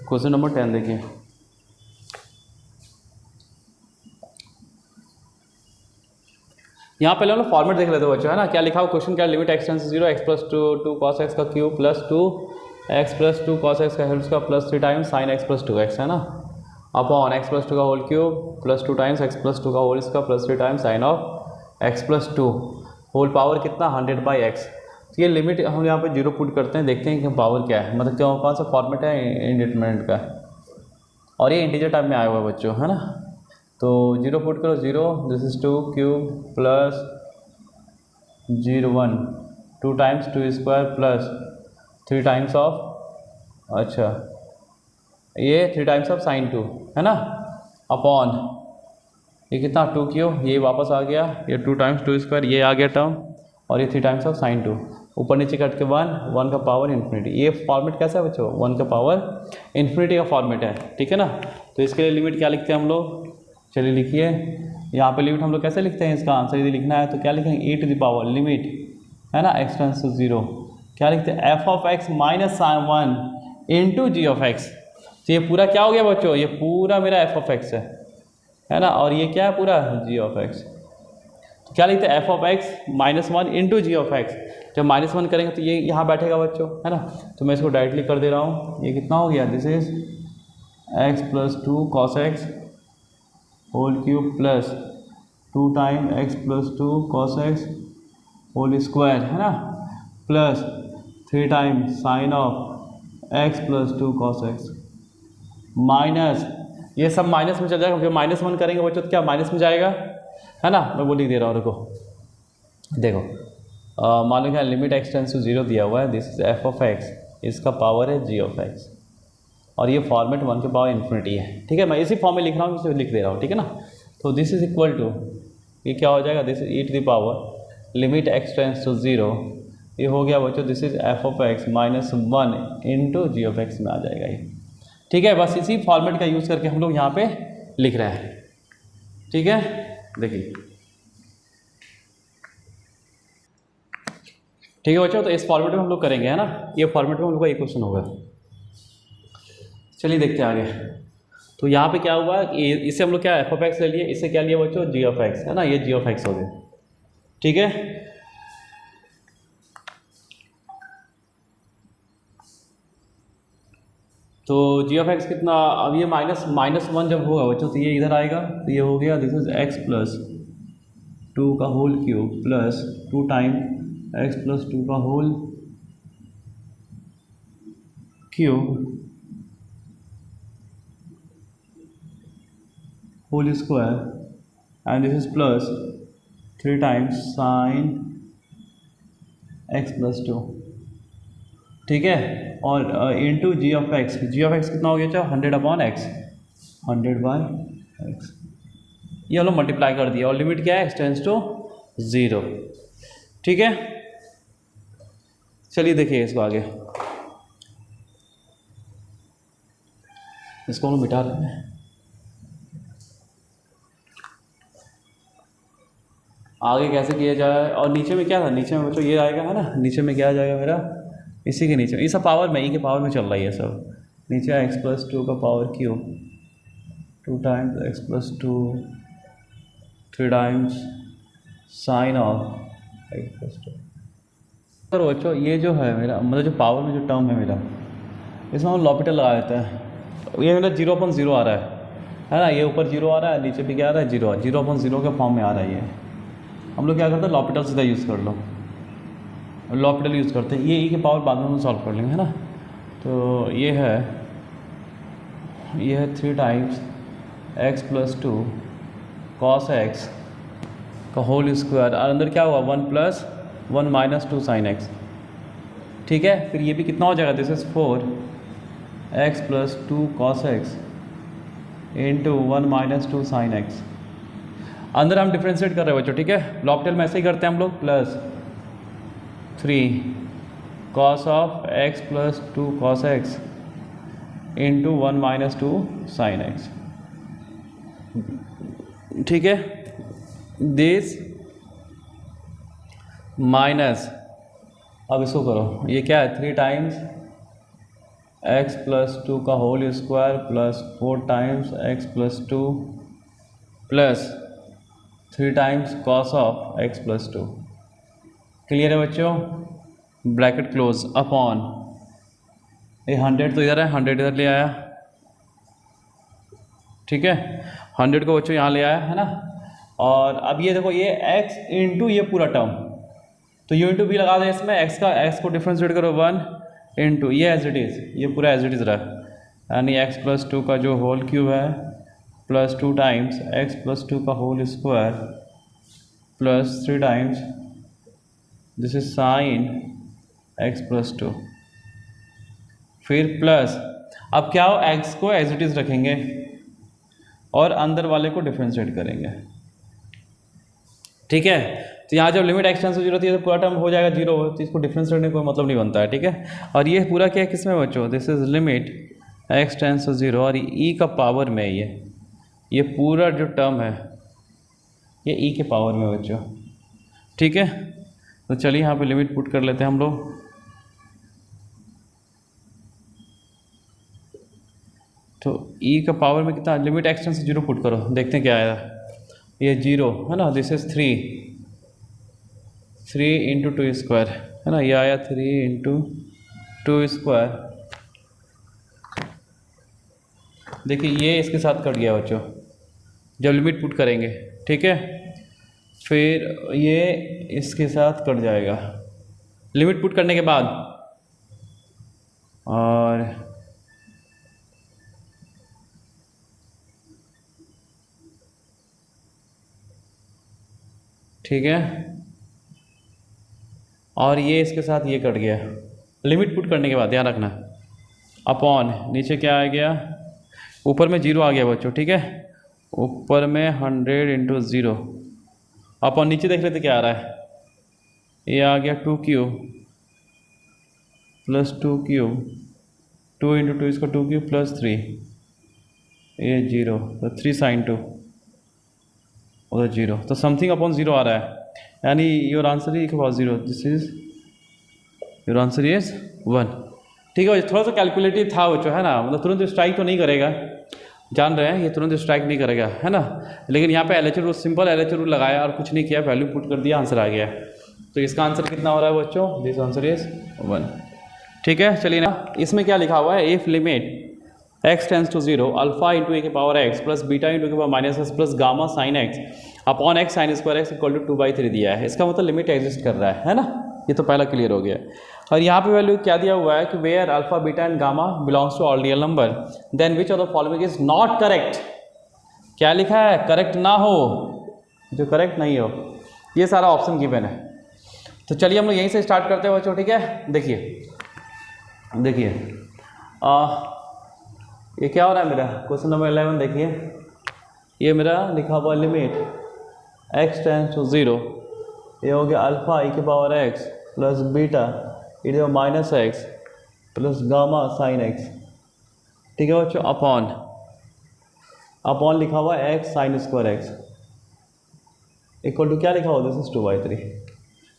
क्वेश्चन नंबर 10 देखिए, यहाँ पहले हम लोग फॉर्मेट देख लेते हैं बच्चों, है ना। क्या लिखा हुआ क्वेश्चन, क्या limit x tends to 0 x plus two cos x का cube plus 2 x plus 2 cos x का whole square plus 3 times sine x plus 2 x, है ना, अपॉन एक्स प्लस 2 का whole cube plus 2 times x plus 2 का whole square plus 3 times sine of x plus 2 whole power कितना 100/x। तो ये लिमिट हम यहाँ पे 0 पुट करते हैं, देखते हैं कि पावर क्या है, मतलब क्या कौन सा फॉर्मेट है इंडिटरमिनेंट का, और ये इंटीजर टाइप में आया हुआ है बच्चों, है ना। तो 0 पुट करो, 0, this is 2 cube plus 0 1 2 times 2 square plus 3 times of, अच्छा ये 3 टाइम्स ऑफ साइन 2, है ना, अपॉन ये कितना 2 क्यूब, ये वापस आ गया, ये 2 टाइम्स 2 स्क्वायर, ये आ गया टर्म, और ये 3 टाइम्स ऑफ साइन 2, ऊपर नीचे कट के 1 का पावर इन्फिनिटी। ये फॉर्मेट कैसा है बच्चों? 1 का पावर इन्फिनिटी का फॉर्मेट है, ठीक है ना। तो इसके लिए लिमिट क्या लिखते हैं हम लोग? चलिए लिखिए, यहाँ पे लिमिट हम लोग कैसे लिखते हैं, इसका आंसर यदि लिखना है तो क्या लिखेंगे, e to the power limit, है ना, एक्स टेंड्स टू 0, क्या लिखते हैं, f of x minus 1 into g of x. तो ये पूरा क्या हो गया बच्चों, ये पूरा मेरा f ऑफ x है ना, और ये क्या है पूरा g ऑफ x। तो क्या लिखते हैं, f of x minus 1 into g of x. जब -1 करेंगे तो ये यहाँ बैठेगा बच्चों, है ना। तो मैं इसको डायरेक्टली कर दे रहा हूँ, ये कितना हो गया, this is x plus 2 cos x whole cube plus 2 time x plus 2 cos x whole square, है ना, plus 3 time sine of x plus 2 cos x, minus ये सब माइनस में चल जाएगा, जब -1 करेंगे बच्चों तो क्या माइनस में जाएगा, है ना। मैं वो लिख दे रहा हूँ, रुको देखो, मान लो क्या लिमिट एक्स टेंड्स टू 0 दिया हुआ है, this is f of x, इसका पावर है g ऑफ x, और ये फॉर्मेट 1 के पावर इन्फिनिटी है, ठीक है। मैं इसी फॉर्म में लिख रहा हूँ, इसे लिख दे रहा हूँ, ठीक है ना। तो दिस इज इक्वल टू, ये क्या हो जाएगा, this is e to the power limit x tends to 0, ये हो गया बच्चों, this is f of x minus 1 into g of x में आ जाएगा ये, ठीक है। बस इसी फॉर्मेट का यूज़ करके हम लोग यहाँ पे लिख रहे हैं, ठीक है। देखिए ठीक है बच्चों, तो इस फॉर्मेट में हम लोग करेंगे, है ना, ये फॉर्मेट में हम लोग का एक क्वेश्चन होगा। चलिए देखते हैं आगे। तो यहाँ पे क्या हुआ, इससे हम लोग क्या f ऑफ x ले लिए, इससे क्या लिया बच्चों, g ऑफ x, है ना, ये g ऑफ x हो गया, ठीक है। तो g ऑफ x कितना, अब ये -1 जब होगा बच्चों तो ये इधर आएगा, तो ये हो गया, दिस इज x प्लस 2 का whole cube plus 2 time x plus 2 का whole cube whole square and this is plus 3 times sine x plus 2, ठीक है, और इंटू जी ऑफ एक्स कितना हो गया, चाहे 100/x, 100/x, ये हम लोग मल्टीप्लाई कर दिया, और लिमिट क्या है, एक्स टेंड्स टू 0, ठीक है। चलिए देखिए इसको आगे, इसको हम मिटा रहे हैं, आगे कैसे किया जाए। और नीचे में क्या था, नीचे में बच्चों ये आएगा, है ना, नीचे में क्या आ जाएगा मेरा, इसी के नीचे, ये सब पावर में, ई के पावर में चल रहा है ये सब, नीचे एक्स प्लस 2 का power cube 2 times x plus 2 3 times sine of x plus 2। तो बच्चों ये जो है मेरा, मतलब जो पावर में जो टर्म है मेरा, इसमें हम लॉपिटल लगा देते हैं, ये मेरा 0/0 आ रहा है ना, ये ऊपर 0 आ रहा है, नीचे भी क्या आ रहा है, 0/0 के फॉर्म में आ रहा है ये। हम लोग क्या करते हैं, लॉपिटल सीधा यूज़ कर लो, लॉपिटल यूज़ करते हैं, ये ई के पावर बाद में हम सॉल्व कर लेंगे, है ना। तो ये है 3 times x plus 2 cos x का होल स्क्वायर, और अंदर क्या हुआ 1 प्लस 1 माइनस 2 साइन एक्स। ठीक है, फिर ये भी कितना हो जाएगा, this is 4x plus 2 cos x into 1 minus 2 sine x. अंदर हम डिफ्रेंशिएट कर रहे हैं बच्चों, ठीक है, लॉपिटल में ऐसे ही करते हैं हम लोग, plus 3 cos of x plus 2 cos x into 1 minus 2 sine x. ठीक है, दिस माइनस, अब इसको करो, ये क्या है 3 टाइम्स x प्लस 2 का whole square plus 4 times x plus 2 plus 3 times cos of x plus 2। Clear है बच्चों, ब्रैकेट क्लोज अपॉन, ये 100 तो इधर है, 100 इधर ले आया, ठीक है, 100 को बच्चों यहाँ ले आया है ना। और अब ये देखो, ये x इंटू ये पूरा टर्म, तो u इंटू भी लगा दें इसमें, x को डिफ्रेंशिएट करो 1 इंटू ये एज इट इज़, ये पूरा एज इट इज़ रहा, यानी x प्लस 2 का जो होल क्यूब है प्लस 2 टाइम्स x प्लस 2 का whole square plus 3 times this is sine x plus 2, फिर प्लस, अब क्या हो, x को एज इट इज़ रखेंगे और अंदर वाले को डिफ्रेंशिएट करेंगे। ठीक है, तो यहाँ जब लिमिट x टेंड्स टू 0 होती है तो पूरा टर्म हो जाएगा 0, तो इसको डिफरेंस करने का कोई मतलब नहीं बनता है। ठीक है, और ये पूरा क्या है किस में बच्चों, this is limit x tends to 0 और e का पावर में ये पूरा जो टर्म है ये e के पावर में बच्चों। ठीक है, तो चलिए यहाँ पे लिमिट पुट कर लेते हैं हम लोग। तो e का पावर में कितना, limit x tends to 0 put करो, देखते हैं क्या आया। ये 0 है ना, दिस इज 3 इंटू 2 स्क्वायर है ना, ये आया 3 इंटू 2 स्क्वायर। देखिए ये इसके साथ कट गया बच्चों जब लिमिट पुट करेंगे। ठीक है, फिर ये इसके साथ कट जाएगा लिमिट पुट करने के बाद, और ठीक है, और ये इसके साथ ये कट गया लिमिट पुट करने के बाद, ध्यान रखना। अपॉन नीचे क्या आ गया, ऊपर में 0 आ गया बच्चों। ठीक है, ऊपर में 100 इंटू 0 अपॉन, नीचे देख लेते क्या आ रहा है, ये आ गया 2 क्यूब प्लस 2 क्यूब, 2 इंटू 2 इसका 2 क्यूब प्लस 3, ये 0, तो 3 साइन 2 उधर 0, तो समथिंग अपॉन 0 आ रहा है, यानी your answer is about 0, this is your answer is 1। ठीक है, थोड़ा सा कैलकुलेटिव था बच्चों, है ना, मतलब तुरंत स्ट्राइक तो नहीं करेगा, जान रहे हैं, ये तुरंत स्ट्राइक नहीं करेगा, है ना, लेकिन यहाँ पे LHS rule, simple LHS rule लगाया और कुछ नहीं किया, वैल्यू पुट कर दिया, आंसर आ गया। तो इसका आंसर कितना हो रहा है बच्चों, दिस आंसर इज 1। ठीक है, चलिए ना, इसमें क्या लिखा हुआ है, if limit x tends to 0 alpha into a के power x plus beta into के power minus x plus gamma sine x upon x sine square x equal to 2/3 दिया है, इसका मतलब लिमिट एग्जिस्ट कर रहा है ना, ये तो पहला क्लियर हो गया। और यहाँ पे वैल्यू क्या दिया हुआ है कि where alpha beta and gamma belongs to all real number then which of the following is not correct. क्या लिखा है, करेक्ट ना हो, जो करेक्ट नहीं हो, ये सारा ऑप्शन गिवन है। तो चलिए हम लोग यहीं से स्टार्ट करते हैं बच्चों। ठीक है, देखिए ये क्या हो रहा है मेरा, क्वेश्चन नंबर 11 देखिए, ये मेरा लिखा हुआ लिमिट x टेंड्स टू 0, ये हो गया अल्फा e के power x plus beta e के minus x plus gamma sine x। ठीक है बच्चों, अपॉन लिखा हुआ x sine square x equal to क्या लिखा हुआ, दिस इज 2/3।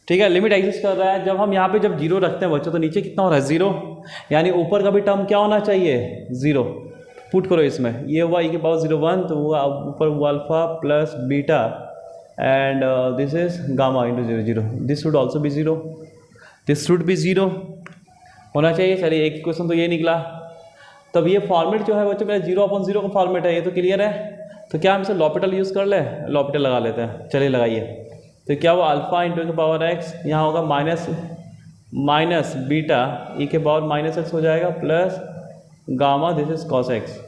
ठीक है, लिमिट एग्जिस्ट कर रहा है। जब हम यहाँ पे जब 0 रखते हैं बच्चों तो नीचे कितना हो रहा है 0, यानी ऊपर का भी टर्म क्या होना चाहिए 0। पुट करो इसमें, ये हुआ e के पावर 0 1, तो हुआ ऊपर हुआ alpha plus beta and this is gamma into 0 0, this should also be 0, this should be 0 होना चाहिए। चलिए एक क्वेश्चन तो ये निकला। तब ये फॉर्मेट जो है बच्चों मेरा 0/0 का फॉर्मेट है, ये तो क्लियर है। तो क्या हम इसे लॉपिटल यूज़ कर ले, लॉपिटल लगा लेते हैं, चलिए लगाइए। तो क्या हुआ अल्फा इंटू के पावर x, यहाँ होगा माइनस बीटा e के पावर माइनस एक्स हो जाएगा plus gamma this is cos x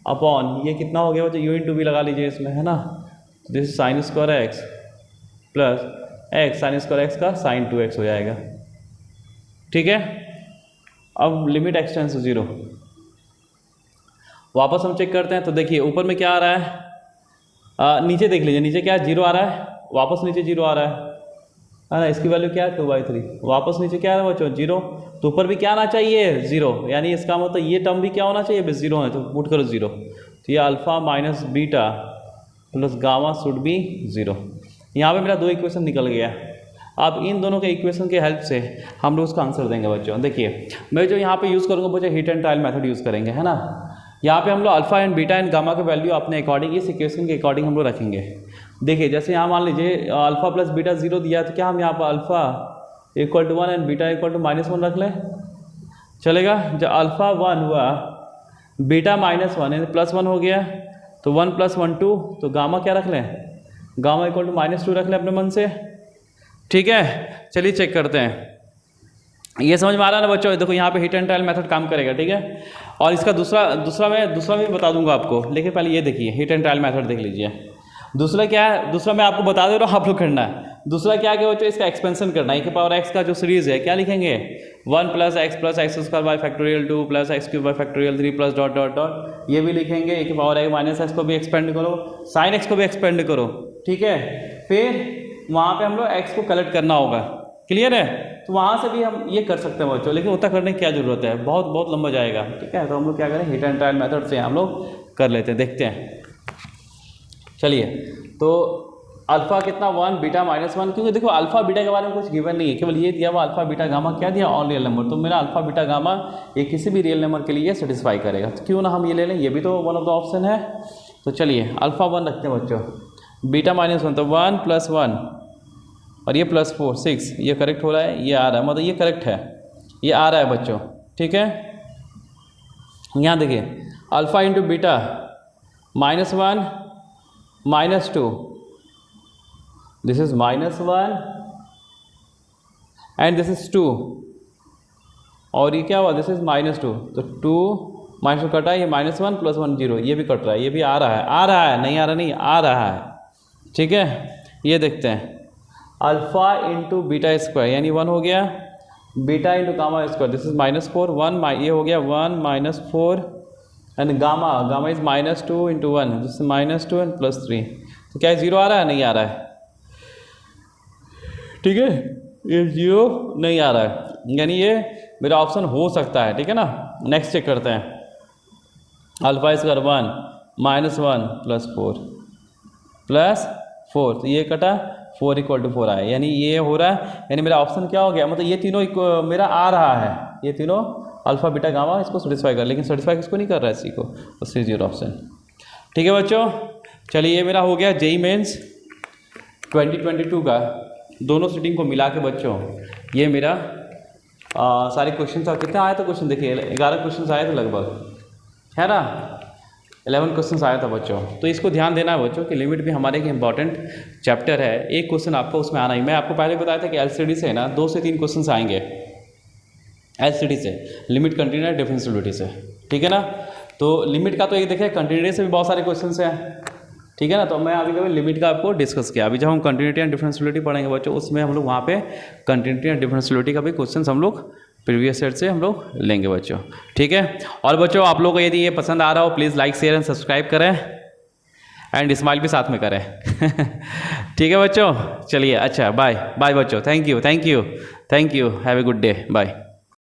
upon, ये कितना हो गया बच्चों, u इंटू भी लगा लीजिए इसमें, है ना, this is sign square x plus x sign square x का साइन 2x हो जाएगा। ठीक है, अब लिमिट एक्स टेंड्स टू 0। वापस हम चेक करते हैं तो देखिए ऊपर में क्या आ रहा है, नीचे देख लीजिए, नीचे क्या 0 आ रहा है, वापस नीचे 0 आ रहा है ना। इसकी वैल्यू क्या है 2/3, वापस नीचे क्या है बच्चों 0, तो ऊपर भी क्या आना चाहिए 0, यानी इसका मतलब ये टर्म भी क्या होना चाहिए बस 0 है, तो पुट करो 0। तो ये alpha minus beta plus gamma should be 0। यहाँ पे मेरा 2 इक्वेशन निकल गया। अब इन दोनों के इक्वेशन के हेल्प से हम लोग उसका आंसर देंगे बच्चों। देखिए मैं जो यहाँ पे यूज़ करूँगा बच्चों heat and trial method use करेंगे, है ना। यहाँ पे हम लोग alpha and beta and gamma के वैल्यू अपने अकॉर्डिंग इस इक्वेशन के अकॉर्डिंग हम लोग रखेंगे। देखिए जैसे यहाँ मान लीजिए अल्फा प्लस बीटा 0 दिया, तो क्या हम यहाँ पर alpha equal to 1 and beta equal to -1 रख लें, चलेगा। जब अल्फा 1 हुआ, बीटा -1 यानी +1 हो गया, तो 1 + 1 2, तो गामा क्या रख लें, गामा इक्वल टू -2 रख लें अपने मन से। ठीक है, चलिए चेक करते हैं। ये समझ में आ रहा है ना बच्चों, देखो यहाँ पे हीट एंड ट्रायल मेथड काम करेगा। ठीक है, और इसका दूसरा मैं बता दूंगा आपको, लेकिन पहले ये देखिए हीट एंड ट्रायल मेथड देख लीजिए। दूसरा क्या है, दूसरा मैं आपको बता दे रहा हूँ, आप लोग करना है। दूसरा क्या है बच्चों, इसका एक्सपेंशन करना है। e⁻x का जो सीरीज़ है क्या लिखेंगे, 1 + x by factorial 2 + x³ by factorial 3 plus dot dot dot, ये भी लिखेंगे। e⁻x को भी एक्सपेंड करो, sin x को भी एक्सपेंड करो। ठीक है, फिर वहाँ पे हम लोग x को कलेक्ट करना होगा, क्लियर है। तो वहाँ से भी हम ये कर सकते हैं बच्चों, लेकिन उतना करने की क्या ज़रूरत है, बहुत लंबा जाएगा। ठीक है, तो हम लोग क्या करें, हीट एंड ट्रायल मेथड से हम लोग कर लेते हैं, देखते हैं। चलिए, तो अल्फा कितना 1 बीटा -1, क्योंकि देखो अल्फा बीटा के बारे में कुछ गिवन नहीं है, केवल ये दिया हुआ अल्फा बीटा गामा क्या दिया, ऑल रियल नंबर। तो मेरा अल्फा बीटा गामा ये किसी भी रियल नंबर के लिए सेटिस्फाई करेगा, तो क्यों ना हम ये ले लें, ये भी तो वन ऑफ द ऑप्शन है। तो चलिए अल्फा 1 रखते हैं बच्चों, बीटा -1 तो 1 + 1 और ये +4 6, ये करेक्ट हो रहा है, ये आ रहा है, मतलब ये करेक्ट है, ये आ रहा है बच्चों। ठीक है, यहाँ देखिए alpha into beta -1 -2, this is -1 and this is 2, और ये क्या हुआ, दिस इज -2, तो 2 -2 कटा है, ये -1 + 1 0, ये भी कट रहा है, ये भी आ रहा है, नहीं आ रहा नहीं, आ रहा है। ठीक है, ये देखते हैं अल्फा इंटू बीटा स्क्वायर यानी 1 हो गया, beta into gamma square this is -4 1, ये हो गया 1 -4 and gamma is -2 into 1 this is -2 and +3, तो क्या 0 आ रहा है, नहीं आ रहा है। ठीक है, ये 0 नहीं आ रहा है, यानी ये मेरा ऑप्शन हो सकता है। ठीक है ना, नेक्स्ट चेक करते हैं। अल्फा स्क्वायर 1 -1 +4 +4, तो ये कटा 4 = 4 आया, यानी ये हो रहा है, यानी मेरा ऑप्शन क्या हो गया, मतलब ये तीनों मेरा आ रहा है, ये तीनों अल्फा बीटा गामा इसको सेटिस्फाई कर, लेकिन सेटिस्फाई किसको नहीं कर रहा है, इसी को, उससे 0 ऑप्शन। ठीक है बच्चों, चलिए ये मेरा हो गया जेईई मेंस 2022 का दोनों सीटिंग को मिला के बच्चों, ये मेरा सारे क्वेश्चन था। कितने आए थे क्वेश्चन, देखिए 11 क्वेश्चन आए थे लगभग, है ना, 11 क्वेश्चन आया था बच्चों। तो इसको ध्यान देना है बच्चों कि लिमिट भी हमारे एक इंपॉर्टेंट चैप्टर है, एक क्वेश्चन आपको उसमें आना ही। मैं आपको पहले बताया था कि एलसीडी से ना 2 से 3 क्वेश्चन आएंगे, एलसीडी से, लिमिट कंटिन्यूटी डिफरेंशियबिलिटी से। ठीक है ना, तो लिमिट का तो एक देखिए, कंटिन्यूटी से भी बहुत सारे क्वेश्चन हैं। ठीक है ना, तो मैं अभी कभी लिमिट का आपको डिस्कस किया। अभी जब हम कंटिन्यूटी एंड डिफरेंशियबिलिटी पढ़ेंगे बच्चों, उसमें हम लोग वहाँ पे कंटिन्यूटी एंड डिफरेंशियबिलिटी का भी क्वेश्चन हम लोग प्रीवियस सेट से हम लोग लेंगे बच्चों। ठीक है, और बच्चों आप लोगों को यदि ये पसंद आ रहा हो please like share and subscribe करें एंड स्माइल भी साथ में करें। ठीक है बच्चों, चलिए अच्छा, बाय बाय बच्चों, thank you have a good day, bye.